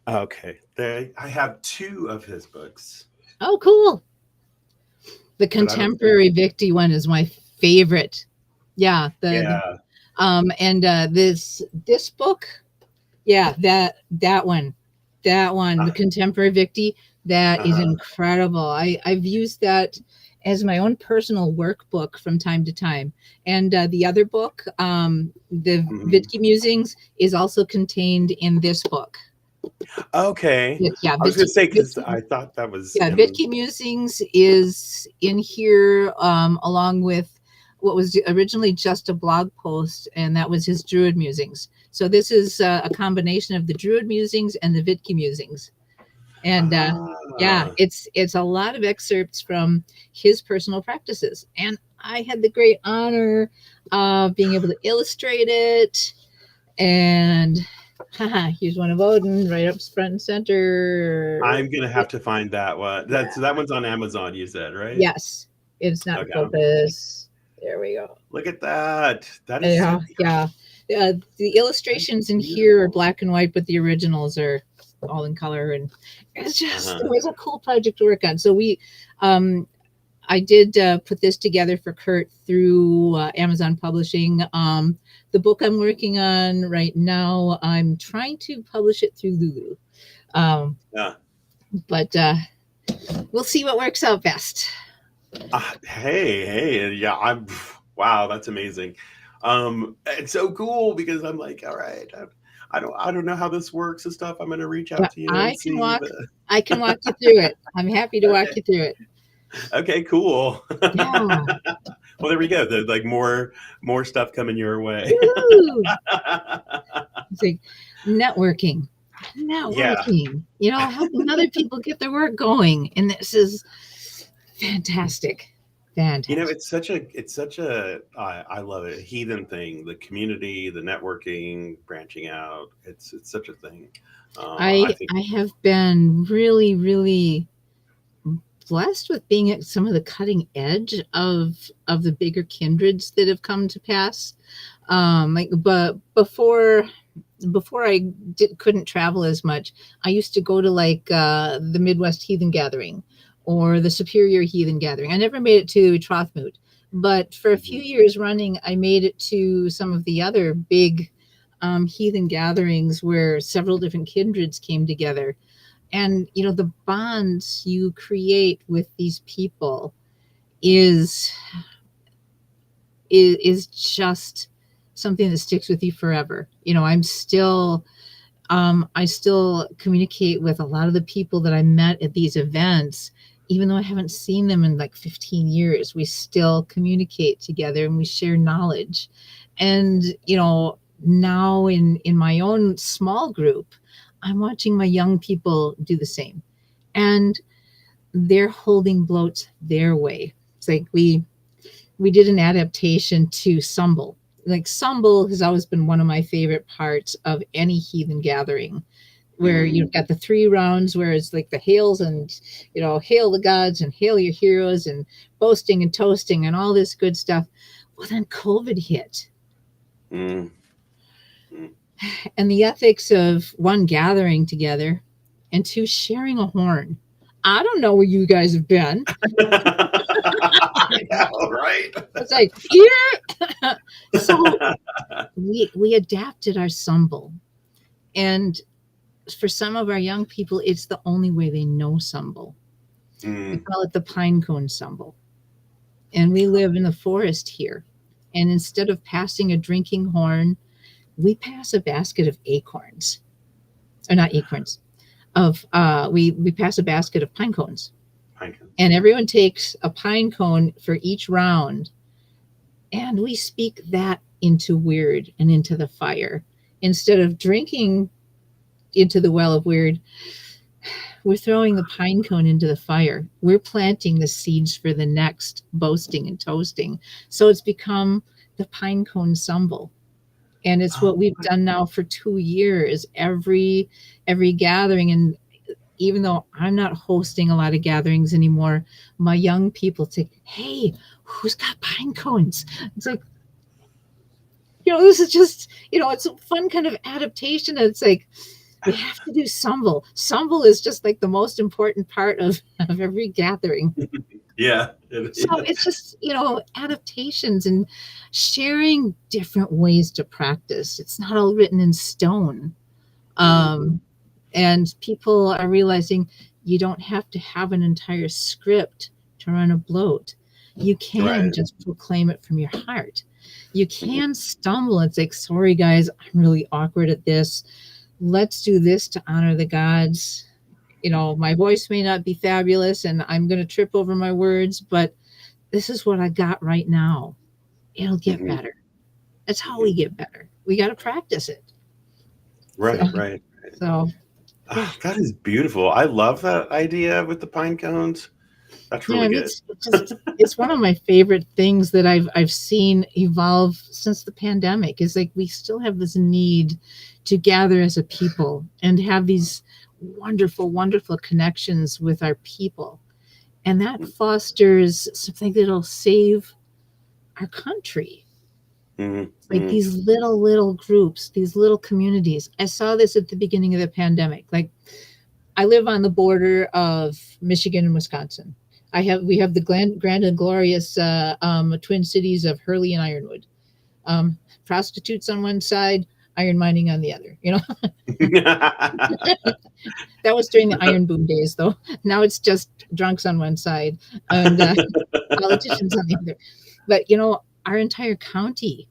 Okay, I have 2 of his books, Oh, cool. The but I don't think. contemporary Victi one is my favorite. Yeah, Yeah. and this book, yeah, that one, the contemporary Victi, that is incredible. I've used that as my own personal workbook from time to time. And the other book, the Vitki Musings, is also contained in this book. Okay. Yeah, I was going to say because Vitki, I thought that was yeah, in. Vitki Musings is in here along with what was originally just a blog post, and that was his Druid musings. So this is a combination of the Druid musings and the Vitke musings. And yeah, it's a lot of excerpts from his personal practices. And I had the great honor of being able to illustrate it. And here's one of Odin right up front and center. I'm gonna have to find that one. That one's on Amazon, you said, right? Yes, it's not focus. There we go. Look at that. That is yeah. The illustrations in here are black and white, but the originals are all in color, and it's just it was a cool project to work on. So I did put this together for Kurt through Amazon Publishing. The book I'm working on right now, I'm trying to publish it through Lulu. But we'll see what works out best. Hey, wow, that's amazing. It's so cool because I'm like, all right, I don't know how this works and stuff. I'm gonna reach out to you. I can walk you through it. I'm happy to walk you through it. Okay, cool. Yeah. Well, there we go. There's like more stuff coming your way. It's like networking. Yeah. You know, helping other people get their work going, and this is fantastic. You know, it's such a I love it. Heathen thing, the community, the networking, branching out. It's such a thing. I have been really, really blessed with being at some of the cutting edge of the bigger kindreds that have come to pass. But before I couldn't travel as much, I used to go to like the Midwest Heathen Gathering or the Superior Heathen Gathering. I never made it to Trothmoot, but for a few years running, I made it to some of the other big heathen gatherings where several different kindreds came together. And, you know, the bonds you create with these people is just something that sticks with you forever. You know, I still communicate with a lot of the people that I met at these events. Even though I haven't seen them in like 15 years, we still communicate together and we share knowledge. And, you know, now in my own small group, I'm watching my young people do the same. And they're holding bloats their way. It's like we did an adaptation to Sumble. Like Sumble has always been one of my favorite parts of any heathen gathering, where you've got the 3 rounds where it's like the hails and, you know, hail the gods and hail your heroes and boasting and toasting and all this good stuff. Well, then COVID hit. And the ethics of 1, gathering together, and 2, sharing a horn. I don't know where you guys have been. I know, right? It's like, here. So we adapted our Sumble. And for some of our young people, it's the only way they know Sumble. We call it the pine cone Sumble. And we live in the forest here. And instead of passing a drinking horn, we pass a basket of acorns. Or not acorns. We pass a basket of pine cones. And everyone takes a pine cone for each round. And we speak that into Weird and into the fire. Instead of drinking into the well of Weird, we're throwing the pine cone into the fire. We're planting the seeds for the next boasting and toasting. So it's become the pine cone Sumble. And it's what we've done now for 2 years, every gathering. And even though I'm not hosting a lot of gatherings anymore, my young people say, hey, who's got pine cones? It's like, you know, this is just, you know, it's a fun kind of adaptation. It's like, we have to do Sumble. Sumble is just like the most important part of every gathering. Yeah. So it's just, you know, adaptations and sharing different ways to practice. It's not all written in stone. And people are realizing you don't have to have an entire script to run a bloat. You can just proclaim it from your heart. You can stumble. It's like, sorry, guys, I'm really awkward at this. Let's do this to honor the gods. You know, my voice may not be fabulous and I'm going to trip over my words, but this is what I got right now. it'll get Mhm. better. That's how we get better. We got to practice it. Right, So, right. so yeah. Ah, that is beautiful. I love that idea with the pine cones. That's Yeah, really and good. it's one of my favorite things that I've seen evolve since the pandemic is like we still have this need to gather as a people and have these wonderful, wonderful connections with our people. And that fosters something that'll save our country. Mhm, Like mhm. these little groups, these little communities. I saw this at the beginning of the pandemic. Like I live on the border of Michigan and Wisconsin. We have the grand and glorious twin cities of Hurley and Ironwood. Prostitutes on one side, iron mining on the other. You know, that was during the iron boom days, though. Now it's just drunks on one side and politicians on the other. But you know, our entire county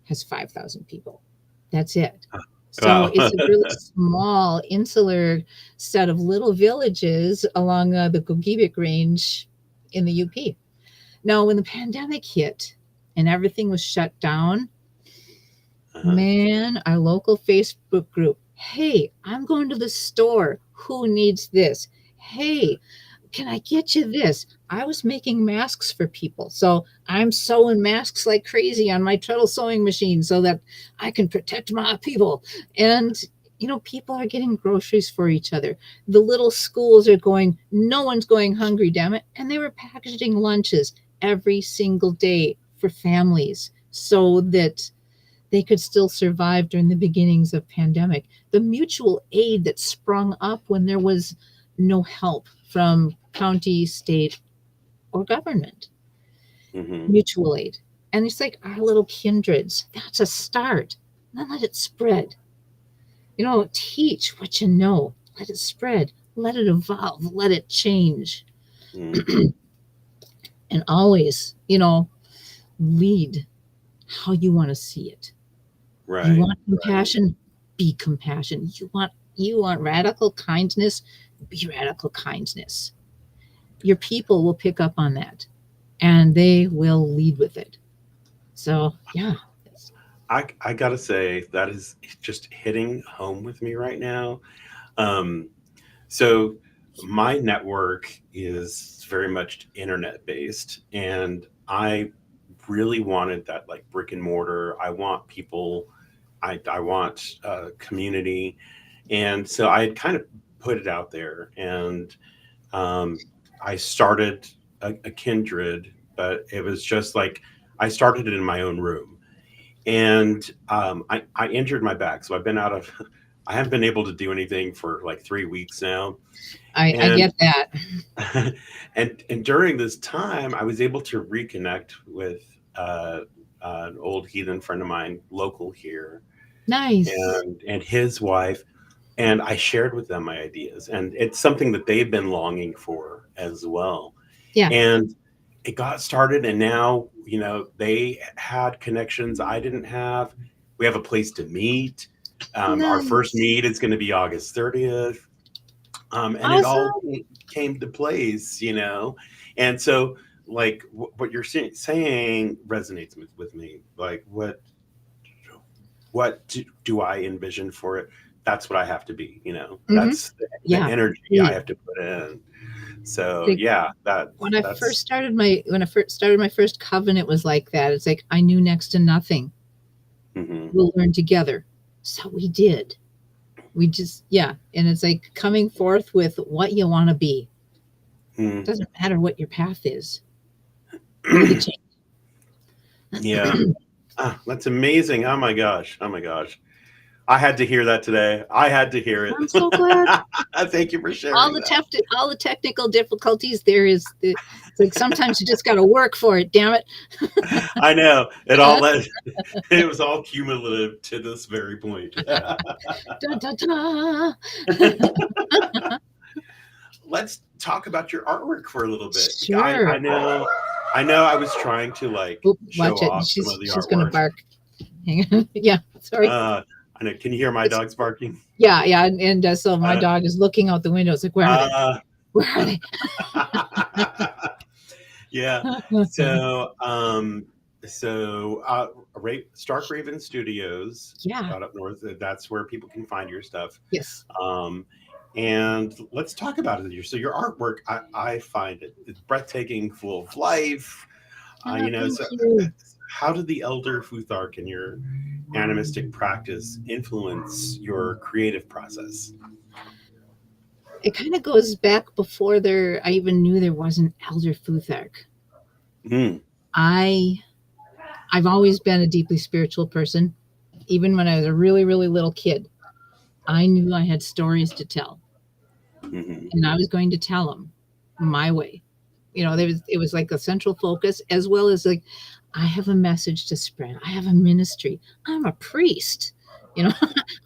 has 5,000 people. That's it. So Wow. it's a really small, insular set of little villages along the Gogebic Range in the UP. Now, when the pandemic hit and everything was shut down, Uh-huh. man, our local Facebook group, hey, I'm going to the store. Who needs this? Hey, can I get you this? I was making masks for people. So I'm sewing masks like crazy on my treadle sewing machine so that I can protect my people. And, you know, people are getting groceries for each other. The little schools are going, no one's going hungry, damn it. And they were packaging lunches every single day for families so that they could still survive during the beginnings of pandemic. The mutual aid that sprung up when there was no help from county, state, or government. Mhm. Mutual aid. And it's like our little kindreds. That's a start. Then let it spread. You know, teach what you know. Let it spread. Let it evolve. Let it change. Mhm. And always, you know, lead how you want to see it. You Right. want compassion, be compassion. You want radical kindness, be radical kindness. Your people will pick up on that and they will lead with it. So yeah. I gotta say that is just hitting home with me right now. Um, so my network is very much internet based, and I really wanted that like brick and mortar. I want people. I want community, and so I had kind of put it out there, and um, I started a kindred, but it was just like I started it in my own room, and I injured my back, so I've been out of. I haven't been able to do anything for like 3 weeks now, I and get that. and during this time, I was able to reconnect with an old heathen friend of mine, local here, Nice. and his wife, and I shared with them my ideas, and it's something that they've been longing for as well. Yeah. And it got started, and now they had connections I didn't have. We have a place to meet. Our first Nice. meet is going to be August 30th, and it all Awesome. came to place, and so like what you're saying resonates with me. Like what do I envision for it? That's what I have to be. Hmm. That's the Yeah. energy I See, have to put in. So like yeah, when I first that's started my first covenant was like that. It's like I knew next to nothing. mhm, We'll learn together. So we did. We just yeah. And it's like coming forth with what you want to be. It mhm. doesn't matter what your path is. Be the change. Yeah. That's amazing. Oh my gosh. Oh my gosh. I had to hear that today. I had to hear it. I'm so glad. Thank you for sharing that. All the technical difficulties it's like sometimes you just got to work for it, damn it. I know. It was all cumulative to this very point. Da, da, da. Let's talk about your artwork for a little bit. I, Sure. I know I know I was trying to like Oop, show watch it. off some of the She's gonna artwork. bark. Hang on. Yeah, sorry. I know. Can you hear my It's dogs barking? yeah, and so my Uh, dog is looking out the window. It's like, where are they? uh, Where are they? Yeah. So, Stark Raven Studios Yeah. out up north. That's where people can find your stuff. Yes. And let's talk about it. So your artwork, I find it's breathtaking, full of life. Oh, thank you. How did the Elder Futhark and your animistic practice influence your creative process? It kind of goes back before I even knew there was an Elder Futhark. Mm. I've always been a deeply spiritual person. Even when I was a really, really little kid, I knew I had stories to tell, Mm-hmm. and I was going to tell them my way. It was like a central focus, as well as like, I have a message to spread. I have a ministry. I'm a priest.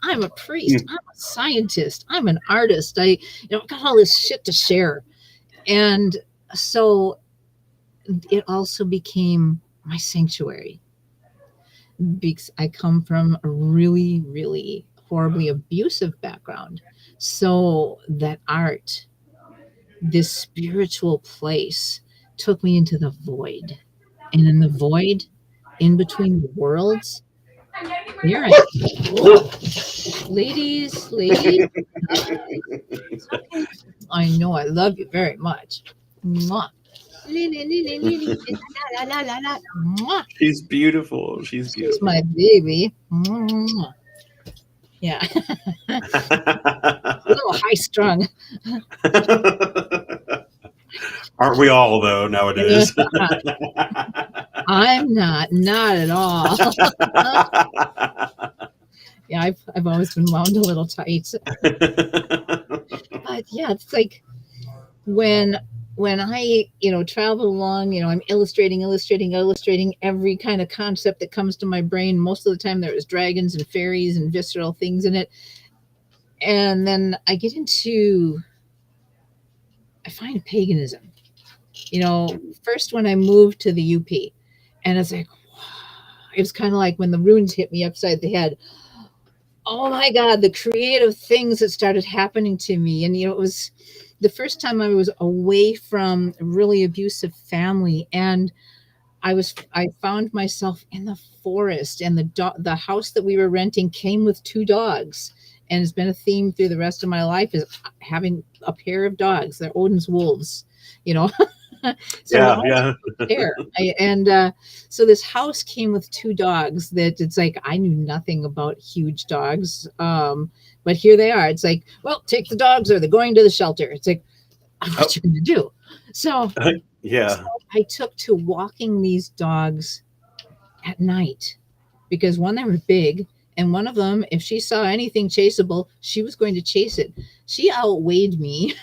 I'm a priest. I'm a scientist. I'm an artist. I got all this shit to share. And so it also became my sanctuary, because I come from a really, really horribly abusive background. So that art, this spiritual place, took me into the void. And in the void, in between the worlds, here I am. Ladies. I know I love you very much. Mwah. Mwah. She's beautiful. She's beautiful. She's my baby. Mwah. Yeah. A little high strung. Aren't we all, though, nowadays? I'm not at all. Yeah, I've always been wound a little tight. But yeah, it's like when I, travel along, I'm illustrating every kind of concept that comes to my brain. Most of the time there was dragons and fairies and visceral things in it. And then I find paganism. First when I moved to the UP, and it's like, it was kind of like when the runes hit me upside the head. Oh my God, the creative things that started happening to me. And, it was the first time I was away from a really abusive family. And I found myself in the forest, and the house that we were renting came with 2 dogs. And it's been a theme through the rest of my life, is having a pair of dogs. They're Odin's wolves, So yeah. So this house came with 2 dogs that it's like, I knew nothing about huge dogs. But here they are. It's like, well, take the dogs or they're going to the shelter. It's like, what you going to do? So yeah. So I took to walking these dogs at night, because one, they were big, and one of them, if she saw anything chaseable, she was going to chase it. She outweighed me.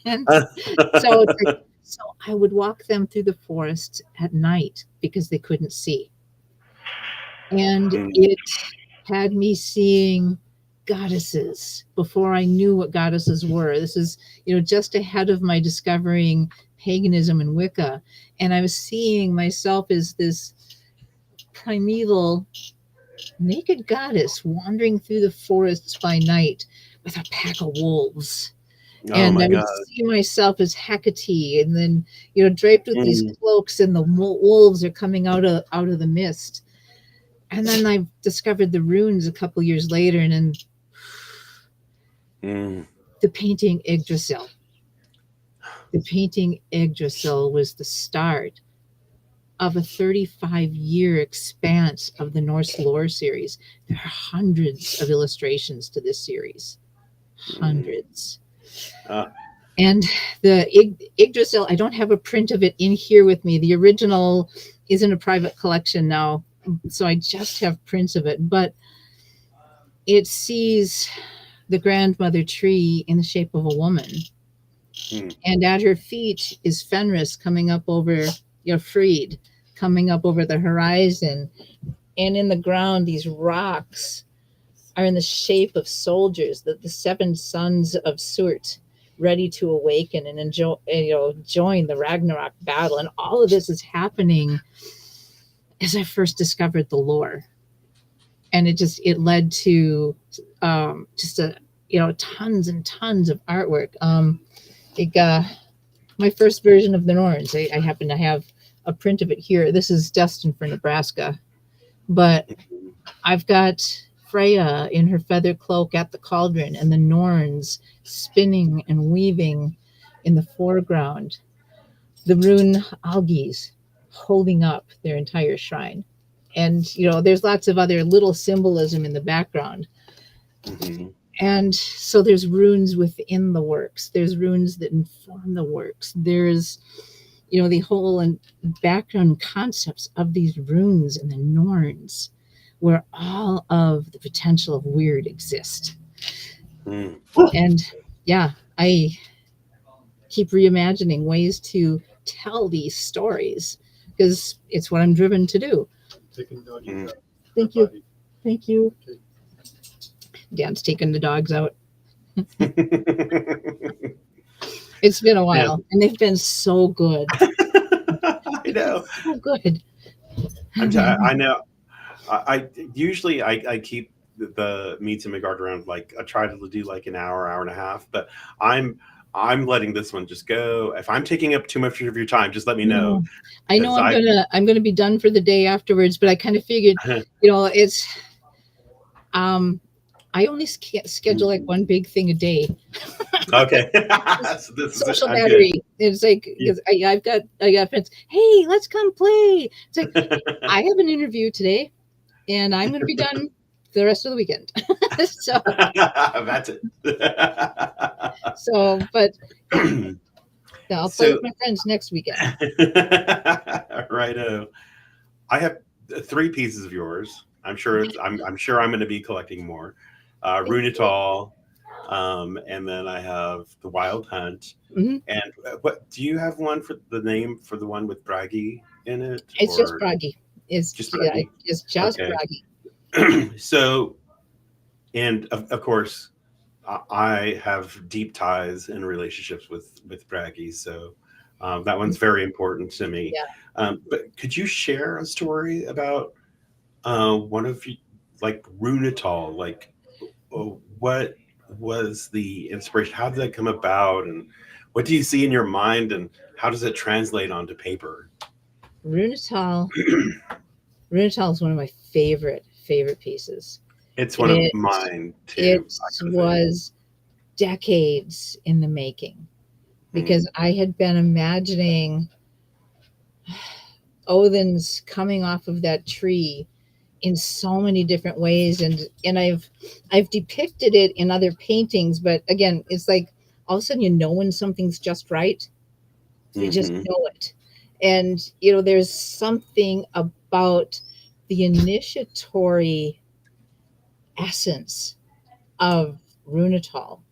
And so it's like, so I would walk them through the forest at night because they couldn't see. And it had me seeing goddesses before I knew what goddesses were. This is, just ahead of my discovering paganism and Wicca. And I was seeing myself as this primeval naked goddess wandering through the forests by night with a pack of wolves. And I would see myself as Hecate, and then, draped with these cloaks, and the wolves are coming out of the mist. And then I discovered the runes a couple years later, and then the painting Yggdrasil. The painting Yggdrasil was the start of a 35-year expanse of the Norse lore series. There are hundreds of illustrations to this series. Hundreds. And the Yggdrasil, I don't have a print of it in here with me. The original is in a private collection now, so I just have prints of it. But it sees the grandmother tree in the shape of a woman. And at her feet is Fenris coming up over Freed, coming up over the horizon. And in the ground, these rocks are in the shape of soldiers, the 7 sons of Surt, ready to awaken and join the Ragnarok battle. And all of this is happening as I first discovered the lore. And it led to tons and tons of artwork. my first version of the Norns. I happen to have a print of it here. This is destined for Nebraska, but I've got Freya in her feather cloak at the cauldron, and the Norns spinning and weaving in the foreground. The rune algaes holding up their entire shrine. And, there's lots of other little symbolism in the background. Mm-hmm. And so there's runes within the works. There's runes that inform the works. There's, the whole and background concepts of these runes and the Norns, where all of the potential of weird exist. Mm. And yeah, I keep reimagining ways to tell these stories because it's what I'm driven to do. Taking doggy Mm. out. Thank you. Body. Thank you. Okay. Dan's taking the dogs out. It's been a while, and they've been so good. I know. So good. I know. I usually I keep the meets in Midgard around, like I try to do like an hour and a half, but I'm letting this one just go. If I'm taking up too much of your time, just let me know. I know I'm gonna be done for the day afterwards, but I kind of figured, it's I only schedule like one big thing a day. Okay. So this Social is battery. It's like I got friends. Hey, let's come play. It's like I have an interview today, and I'm going to be done the rest of the weekend. So that's it. But I'll play with my friends next weekend. Righto. I have 3 pieces of yours. I'm sure I'm going to be collecting more. Runital, and then I have the Wild Hunt. Mm-hmm. And what do you have one for the name for the one with Bragi in it? It's just Bragi. It's just Bragi. It's just Bragi. So, and of course, I have deep ties and relationships with Bragi, so that one's very important to me. Yeah. But could you share a story about one of you, like Runital? Like, what was the inspiration? How did that come about, and what do you see in your mind, and how does it translate onto paper? Runital is one of my favorite pieces. It's one of mine too. It was decades in the making, because I had been imagining Odin's coming off of that tree in so many different ways, and I've depicted it in other paintings, but again, it's like all of a sudden when something's just right. You just know it. And there's something about the initiatory essence of Runital,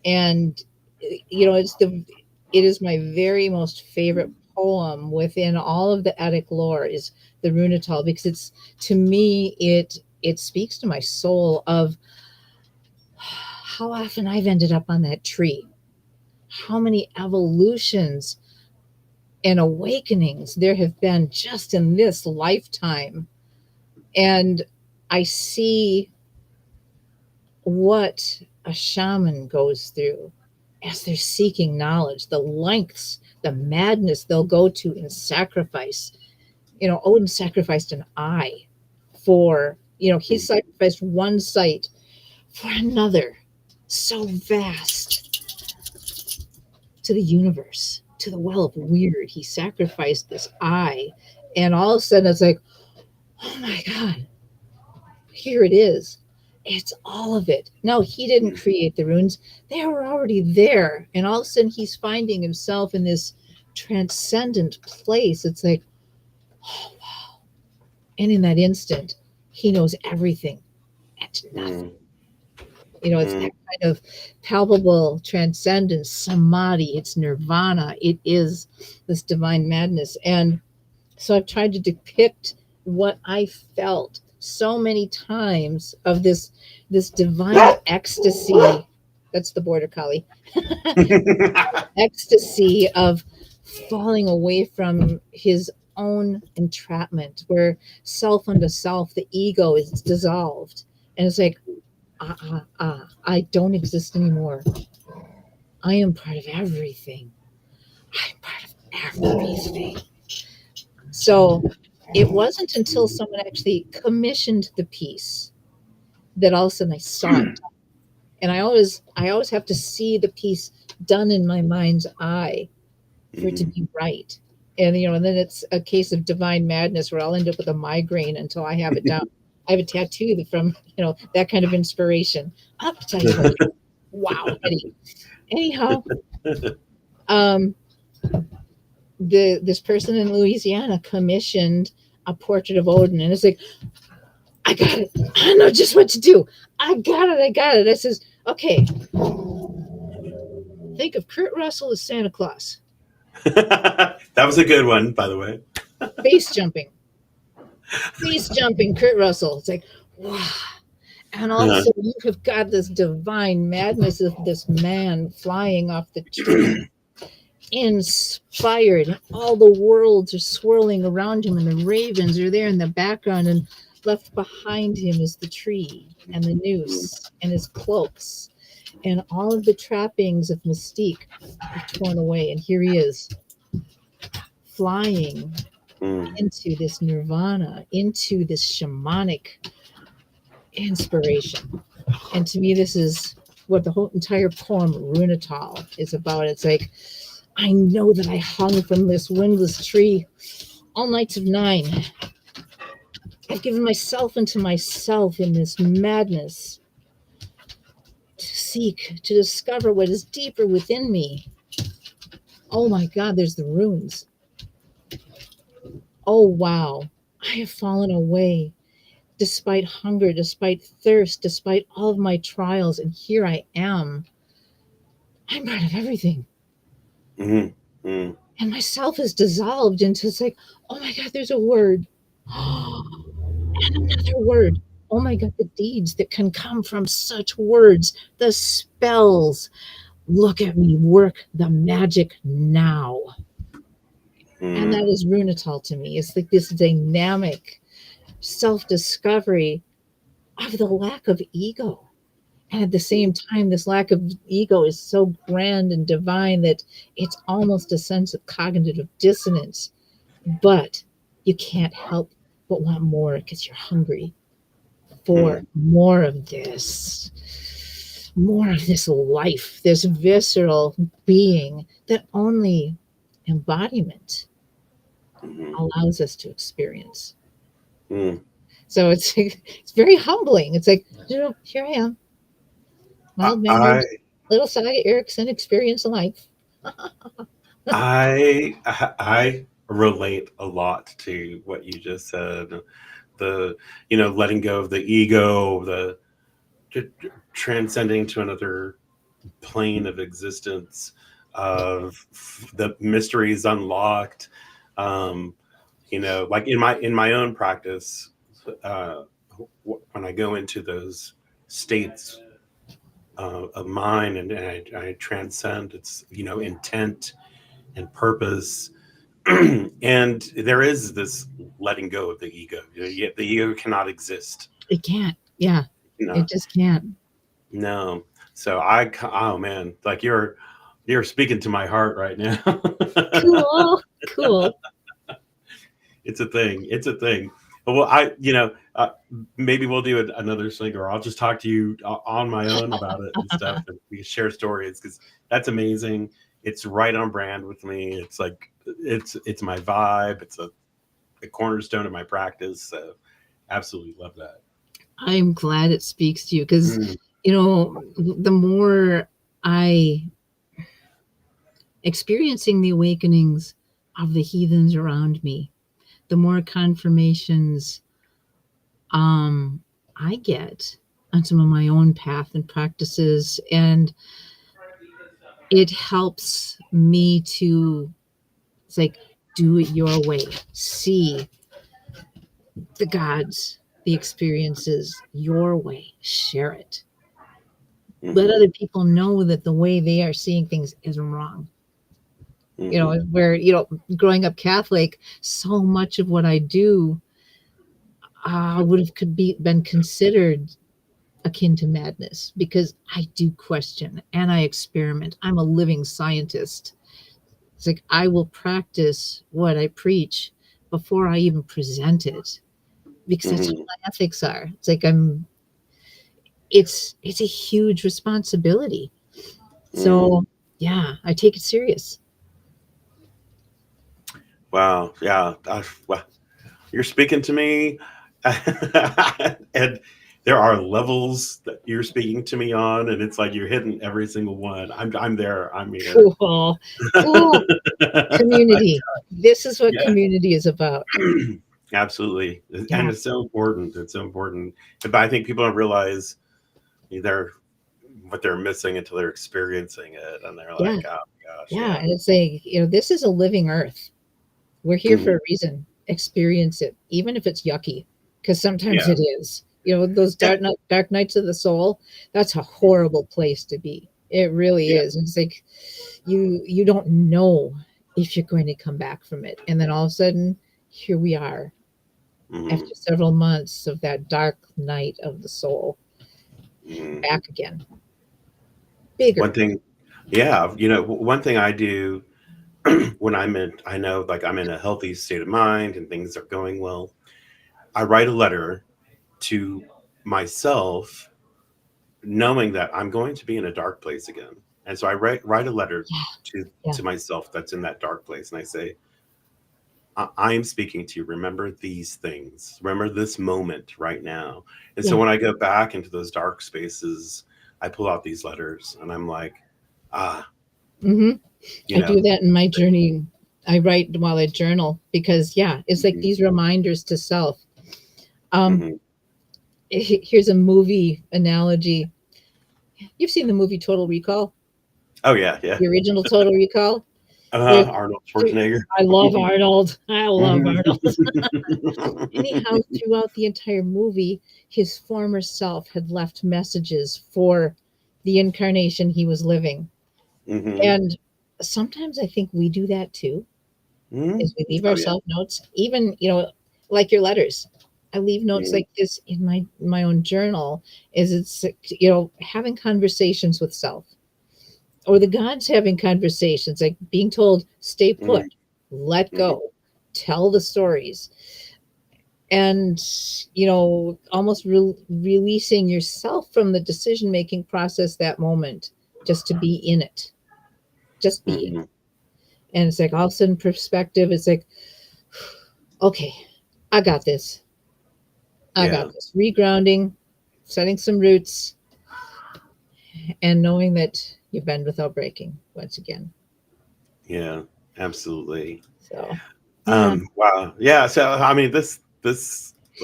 and it is my very most favorite poem within all of the Eddic lore is the Runital, because to me it speaks to my soul of how often I've ended up on that tree, how many evolutions and awakenings there have been just in this lifetime. And I see what a shaman goes through as they're seeking knowledge, the lengths, the madness they'll go to in sacrifice. Odin sacrificed an eye for, he sacrificed one sight for another, so vast, to the universe, to the well of weird. He sacrificed this eye, and all of a sudden it's like, oh my God, here it is. It's all of it. No, he didn't create the runes. They were already there. And all of a sudden he's finding himself in this transcendent place. It's like, oh, wow. And in that instant, he knows everything and nothing. It's that kind of palpable transcendence, samadhi, it's nirvana. It is this divine madness. And so I've tried to depict what I felt so many times of this divine ecstasy. That's the border collie. Ecstasy of falling away from his own entrapment, where self unto self, the ego is dissolved, and it's like, I don't exist anymore. I am part of everything. I'm part of everything. So it wasn't until someone actually commissioned the piece that all of a sudden I saw it. And I always have to see the piece done in my mind's eye for it to be right. And and then it's a case of divine madness where I'll end up with a migraine until I have it down. I have a tattoo from that kind of inspiration. I'll have to tell you what. Wow, Eddie. Anyhow, this person in Louisiana commissioned a portrait of Odin, and it's like, I got it. I know just what to do. I got it. I says, okay. Think of Kurt Russell as Santa Claus. That was a good one, by the way. Base jumping, Kurt Russell. It's like, wow. And all of a sudden, you have got this divine madness of this man flying off the tree, inspired. All the worlds are swirling around him, and the ravens are there in the background, and left behind him is the tree and the noose and his cloaks, and all of the trappings of mystique are torn away. And here he is, flying into this nirvana, into this shamanic inspiration. And to me, this is what the whole entire poem Runetal is about. It's like, I know that I hung from this windless tree all nights of 9. I've given myself into myself in this madness to seek, to discover what is deeper within me. Oh my God, there's the runes. Oh wow, I have fallen away despite hunger, despite thirst, despite all of my trials, and here I am. I'm part of everything. Mm-hmm. Mm. And myself is dissolved into, it's like, oh my God, there's a word. And another word. Oh my God, the deeds that can come from such words, the spells. Look at me work the magic now. And that is Runetal to me. It's like this dynamic self-discovery of the lack of ego. And at the same time, this lack of ego is so grand and divine that it's almost a sense of cognitive dissonance. But you can't help but want more because you're hungry for more of this life, this visceral being that only embodiment allows us to experience. So it's very humbling. It's like, here I am. Mild-mannered, little Saga Erickson experience of life. I relate a lot to what you just said. The letting go of the ego, the transcending to another plane of existence, of the mysteries unlocked. Like in my own practice, when I go into those states of mind and I transcend, it's intent and purpose. And there is this letting go of the ego. The ego cannot exist. It can't. Yeah. It just can't. No. So oh man, like you're speaking to my heart right now. Cool. It's a thing. Well, maybe we'll do another thing, or I'll just talk to you on my own about it and stuff, and we can share stories, because that's amazing. It's right on brand with me. It's like it's my vibe. It's a cornerstone of my practice. So absolutely love that. I'm glad it speaks to you, because the more I experiencing the awakenings of the heathens around me, the more confirmations I get on some of my own path and practices, and it helps me to, it's like, do it your way. See the gods, the experiences your way. Share it. Let other people know that the way they are seeing things is wrong. Where, growing up Catholic, so much of what I do could been considered akin to madness, because I do question and I experiment. I'm a living scientist. It's like I will practice what I preach before I even present it, because that's what Mhm. my ethics are. It's like it's a huge responsibility. Mhm. So yeah, I take it serious. Wow. Yeah. Well, you're speaking to me, and there are levels that you're speaking to me on, and it's like you're hitting every single one. I'm there. I'm here. Cool. Cool. Community. This is what Yeah. community is about. Absolutely, and Yeah. it's so important. It's so important, but I think people don't realize they're what they're missing until they're experiencing it, and they're Yeah. like, "Oh my gosh, Yeah. yeah." And it's like, this is a living earth. We're here for Mhm. a reason. Experience it, even if it's yucky, because sometimes Yeah, it is. Those yeah, dark nights of the soul, that's a horrible place to be. It really yeah. is. It's like you don't know if you're going to come back from it. And then all of a sudden, here we are Mhm, after several months of that dark night of the soul, mhm. back again, One bigger. thing, yeah, one thing I do when I know like I'm in a healthy state of mind and things are going well, I write a letter to myself knowing that I'm going to be in a dark place again. And so I write a letter Yeah. to Yeah. to myself that's in that dark place, and I say, I am speaking to you. Remember these things. Remember this moment right now. And so Yeah. when I go back into those dark spaces, I pull out these letters and I'm like, ah, Hmm. you I do know, that in my journey. I write while I journal because, yeah, it's like mhm, these reminders to self. Um, mhm. Here's a movie analogy. You've seen the movie Total Recall, Oh yeah, yeah. the original Total Recall. There, Arnold Schwarzenegger. I love Arnold. I love Mhm. Arnold. Anyhow, throughout the entire movie, his former self had left messages for the incarnation he was living. Mhm. And sometimes I think we do that too, Mhm. is we leave Oh yeah. ourselves notes, even, like your letters. I leave notes Mhm. like this in my own journal, is it's, having conversations with self, or the gods having conversations, like being told, stay put, Mhm. let Mhm. go, tell the stories, and almost releasing yourself from the decision making process that moment, just to be in it, just being. Mhm. And it's like all of a sudden perspective, it's like, okay, I got this. I got Yeah. this. Regrounding, setting some roots, and knowing that you bend without breaking once again. Yeah. Absolutely. So yeah. Wow. Yeah. So I mean, this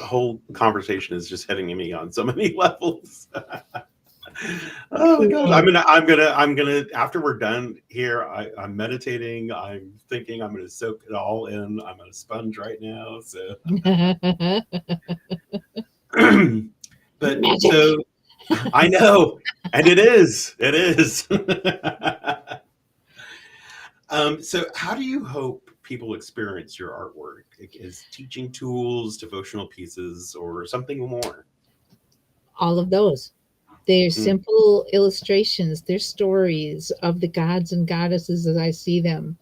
whole conversation is just hitting me on so many levels. Oh my gosh. Cool. I'm gonna after we're done here, I'm meditating, I'm thinking I'm gonna soak it all in. I'm on a sponge right now. So but Magic. so I know, and it is. It is. So how do you hope people experience your artwork? Is teaching tools, devotional pieces, or something more? All of those. They're Mm, simple illustrations, they're stories of the gods and goddesses as I see them.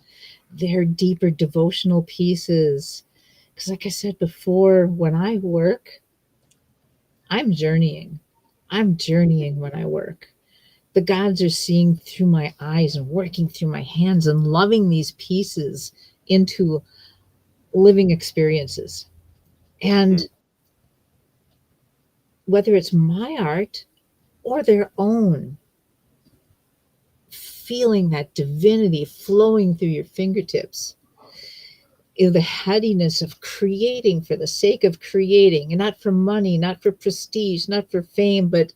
They're deeper devotional pieces. Because, like I said before, when I work, I'm journeying. I'm journeying when I work. The gods are seeing through my eyes and working through my hands and loving these pieces into living experiences. mm, And whether it's my art or their own, feeling that divinity flowing through your fingertips, the headiness of creating for the sake of creating, and not for money, not for prestige, not for fame, but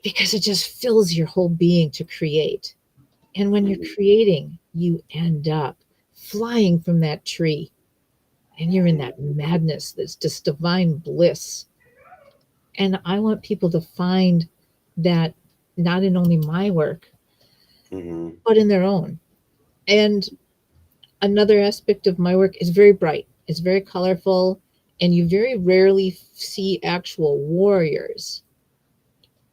because it just fills your whole being to create. And when you're mm, creating, you end up flying from that tree, and you're in mm, that madness that's just divine bliss. And I want people to find that, not in only my work, mm, but in their own. And another aspect of my work is very bright, it's very colorful, and you very rarely see actual warriors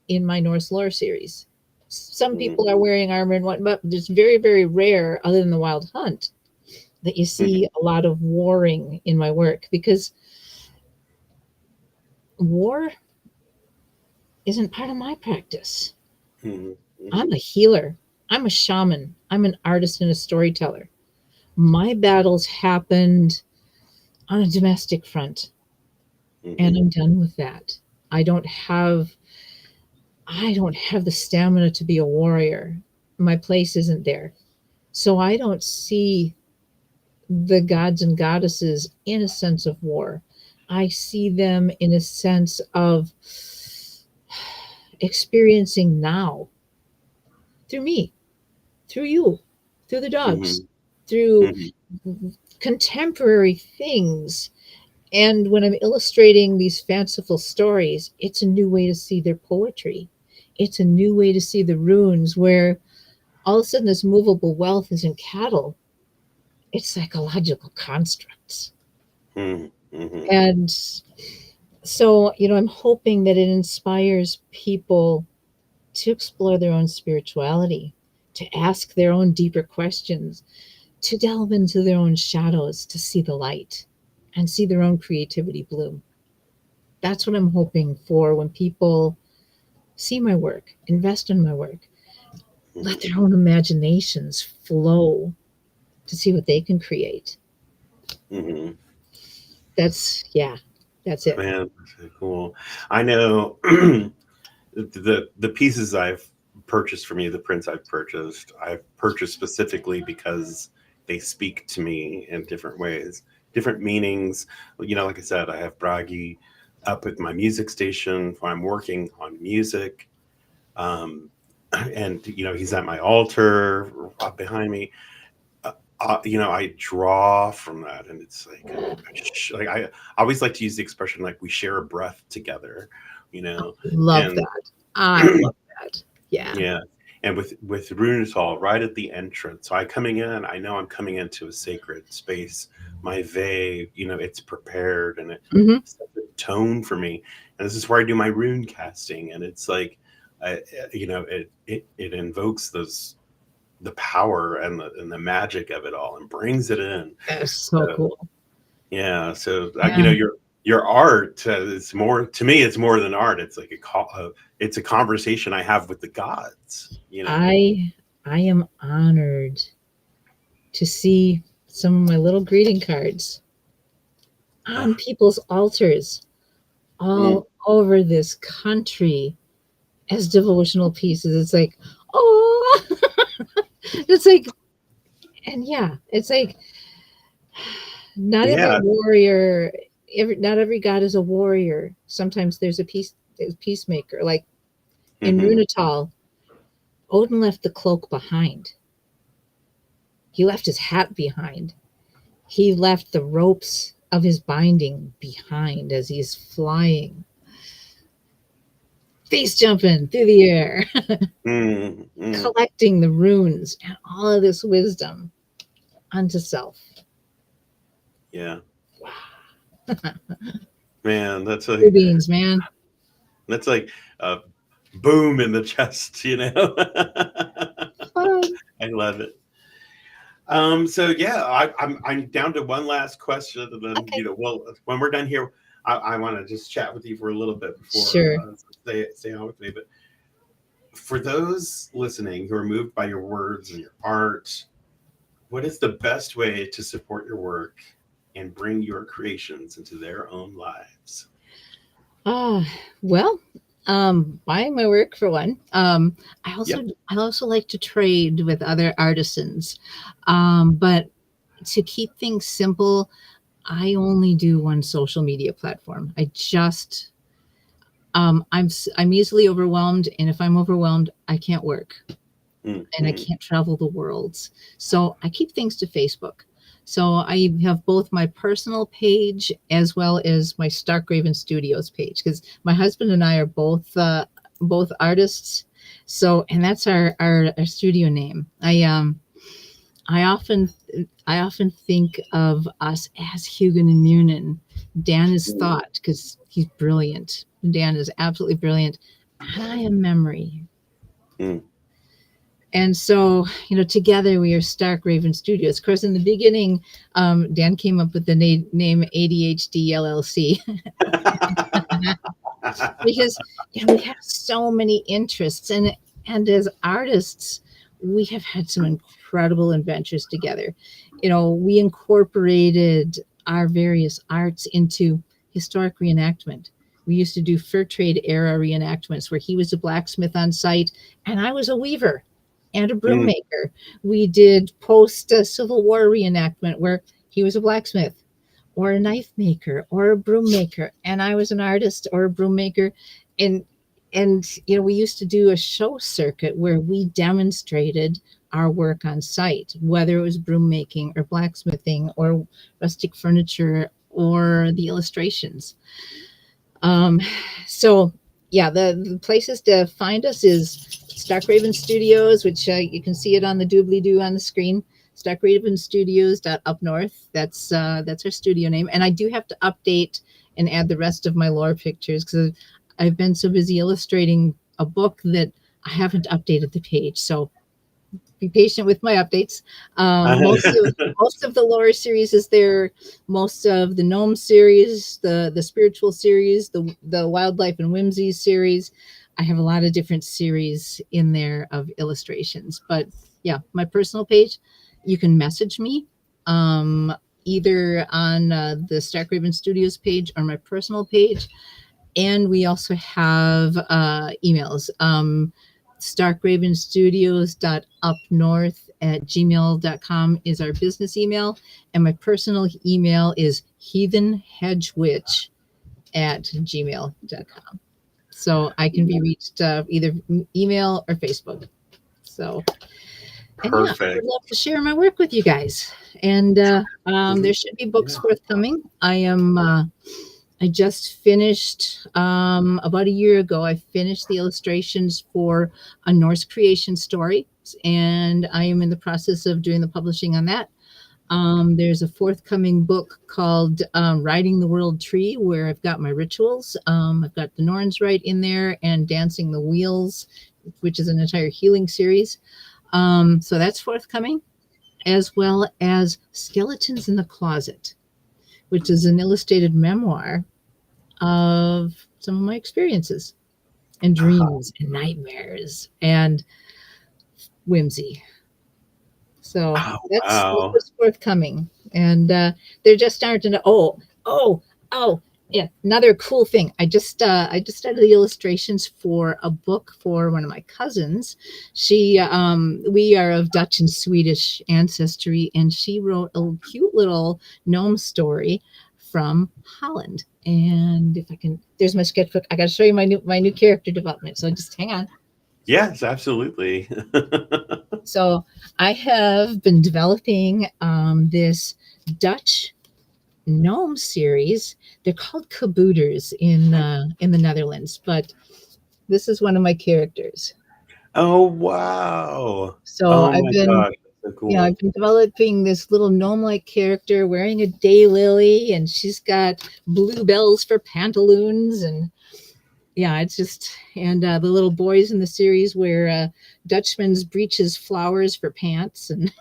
in my Norse lore series. Some people are wearing armor and whatnot, but it's very, very rare, other than the Wild Hunt, that you see a lot of warring in my work, because war isn't part of my practice. I'm a healer. I'm a shaman. I'm an artist and a storyteller. My battles happened on a domestic front, and I'm done with that. I don't have the stamina to be a warrior. My place isn't there. So I don't see the gods and goddesses in a sense of war. I see them in a sense of experiencing now through me, through you, through the dogs, through contemporary things. And when I'm illustrating these fanciful stories, it's a new way to see their poetry. It's a new way to see the runes, where all of a sudden this movable wealth isn't cattle. It's psychological constructs. And so, I'm hoping that it inspires people to explore their own spirituality, to ask their own deeper questions, to delve into their own shadows, to see the light and see their own creativity bloom. That's what I'm hoping for when people see my work, invest in my work, let their own imaginations flow to see what they can create. That's it. Man, that's cool. I know the pieces I've purchased from you, the prints I've purchased specifically because they speak to me in different ways, different meanings. Like I said, I have Bragi up at my music station when I'm working on music. And he's at my altar behind me. I draw from that, and it's like I always like to use the expression, like, we share a breath together. Love that. I love that. Yeah. And with Runetal right at the entrance, so I know I'm coming into a sacred space. My Vey, it's prepared, and it sets a tone for me. And this is where I do my rune casting, and it's like, it invokes the power and the magic of it all, and brings it in. That's so cool. Yeah. So your art is more, to me, it's more than art. It's like it's a conversation I have with the gods. I am honored to see some of my little greeting cards on people's altars all over this country as devotional pieces. It's like, oh, it's like, and it's like, not every warrior, not every god is a warrior. Sometimes there's a peacemaker. Like in Runetal, Odin left the cloak behind. He left his hat behind. He left the ropes of his binding behind as he's flying, face jumping through the air, collecting the runes and all of this wisdom unto self. Yeah. Man, that's like beans, man. That's like a boom in the chest, I love it. So I'm down to one last question, and then when we're done here, I want to just chat with you for a little bit before stay on with me. But for those listening who are moved by your words and your art, what is the best way to support your work and bring your creations into their own lives? Buying my work, for one. I also like to trade with other artisans, but to keep things simple, I only do one social media platform. I'm easily overwhelmed, and if I'm overwhelmed, I can't work, and I can't travel the world. So I keep things to Facebook. So I have both my personal page as well as my Starkraven Studios page, because my husband and I are both artists. So, and that's our studio name. I often think of us as Hugin and Munin. Dan is thought, because he's brilliant. Dan is absolutely brilliant. And I am memory. And so, together we are Stark Raven Studios. Of course, in the beginning, Dan came up with the name ADHD LLC because we have so many interests, and as artists, we have had some incredible adventures together. We incorporated our various arts into historic reenactment. We used to do fur trade era reenactments where he was a blacksmith on site and I was a weaver and a broom Mm. maker. We did post Civil War reenactment where he was a blacksmith or a knife maker or a broom maker and I was an artist or a broom maker. And we used to do a show circuit where we demonstrated our work on site, whether it was broom making or blacksmithing or rustic furniture or the illustrations. Um, so yeah, the places to find us is Stark Raven Studios, which you can see it on the doobly doo on the screen. Stark Raven Studios up north. That's our studio name, and I do have to update and add the rest of my lore pictures because I've been so busy illustrating a book that I haven't updated the page. So be patient with my updates. Most of the lore series is there. Most of the gnome series, the spiritual series, the wildlife and whimsy series. I have a lot of different series in there of illustrations. But yeah, my personal page, you can message me either on the Stark Raven Studios page or my personal page. And we also have emails. starkravenstudios.upnorth@gmail.com is our business email. And my personal email is heathenhedgewitch@gmail.com. So I can be reached either email or Facebook. So, and yeah, I would Perfect. love to share my work with you guys. And there should be books forthcoming. I just finished about a year ago. I finished the illustrations for a Norse creation story, and I am in the process of doing the publishing on that. There's a forthcoming book called Riding the World Tree, where I've got my rituals. I've got the Norns right in there and Dancing the Wheels, which is an entire healing series. So that's forthcoming, as well as Skeletons in the Closet, which is an illustrated memoir of some of my experiences and dreams and nightmares and whimsy. So that's Wow. what's forthcoming. And they're just starting to, oh, yeah, another cool thing. I just started the illustrations for a book for one of my cousins. We are of Dutch and Swedish ancestry, and she wrote a cute little gnome story from Holland. And if I can, there's my sketchbook. I got to show you my new character development. So just hang on. Yes, absolutely. So I have been developing this Dutch gnome series. They're called kabooters in the Netherlands, but this is one of my characters. Oh, wow. So Oh I've my been, gosh, that's so cool. I've been developing this little gnome-like character wearing a daylily, and she's got bluebells for pantaloons, and yeah, it's just, and the little boys in the series wear Dutchman's breeches flowers for pants, and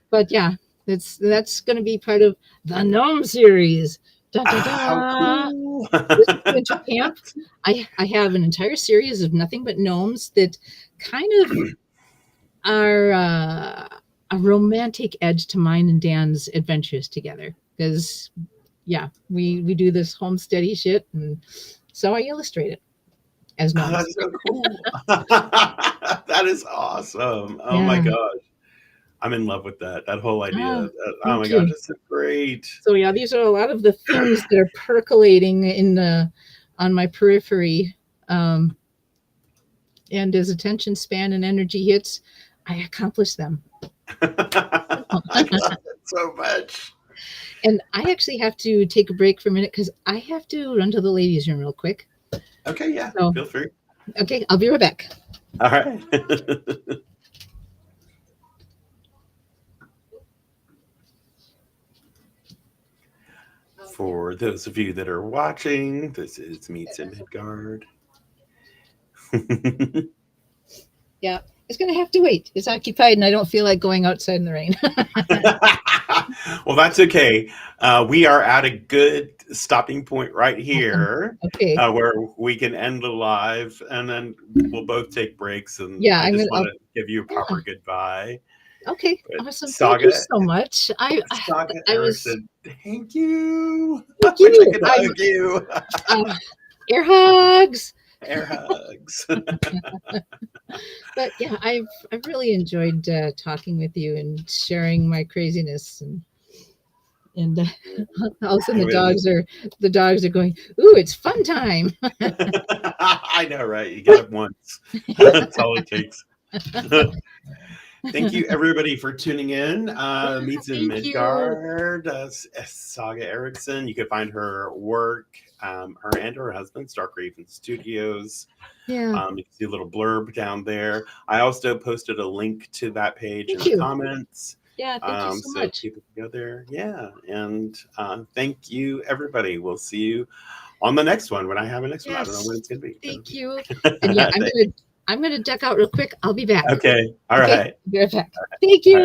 but yeah, that's going to be part of the gnome series. Da, da, How da. cool. This winter camp, I have an entire series of nothing but gnomes that kind of are a romantic edge to mine and Dan's adventures together. Because yeah, we do this homesteady shit, and so I illustrate it as Oh, gnomes. that's so cool. That is awesome. Oh my Yeah. gosh. I'm in love with that whole idea. Oh my Thank gosh, you. it's so great. So yeah, these are a lot of the things that are percolating on my periphery. And as attention span and energy hits, I accomplish them. I love it so much. And I actually have to take a break for a minute because I have to run to the ladies' room real quick. Okay, yeah, So, feel free. okay, I'll be right back. All right. For those of you that are watching, this is Meets in Midgard Yeah, it's going to have to wait. It's occupied, and I don't feel like going outside in the rain. Well, that's okay. We are at a good stopping point right here, Okay. where we can end the live, and then we'll both take breaks. And Yeah, I I'm just gonna. want to give you a proper goodbye. Okay, But awesome. Saga, Thank you so much. Saga I was. Erickson, thank you. Thank I wish I you. could hug you. Air hugs. Air hugs. But yeah, I've really enjoyed talking with you and sharing my craziness and all of a sudden the dogs are going, ooh, it's fun time. I know, right? You get it once. That's all it takes. Thank you, everybody, for tuning in. Meets in Thank you. Midgard, Saga Erickson. You can find her work, her and her husband, Stark Raven Studios. Yeah. You can see a little blurb down there. I also posted a link to that page Thank in you. the comments. Yeah, thank you so much. People can go there. Yeah. And thank you, everybody. We'll see you on the next one when I have a next one. I don't know when it's going to be. Thank you. And yeah, I'm gonna duck out real quick. I'll be back. Okay. All right. Be right back. Thank you.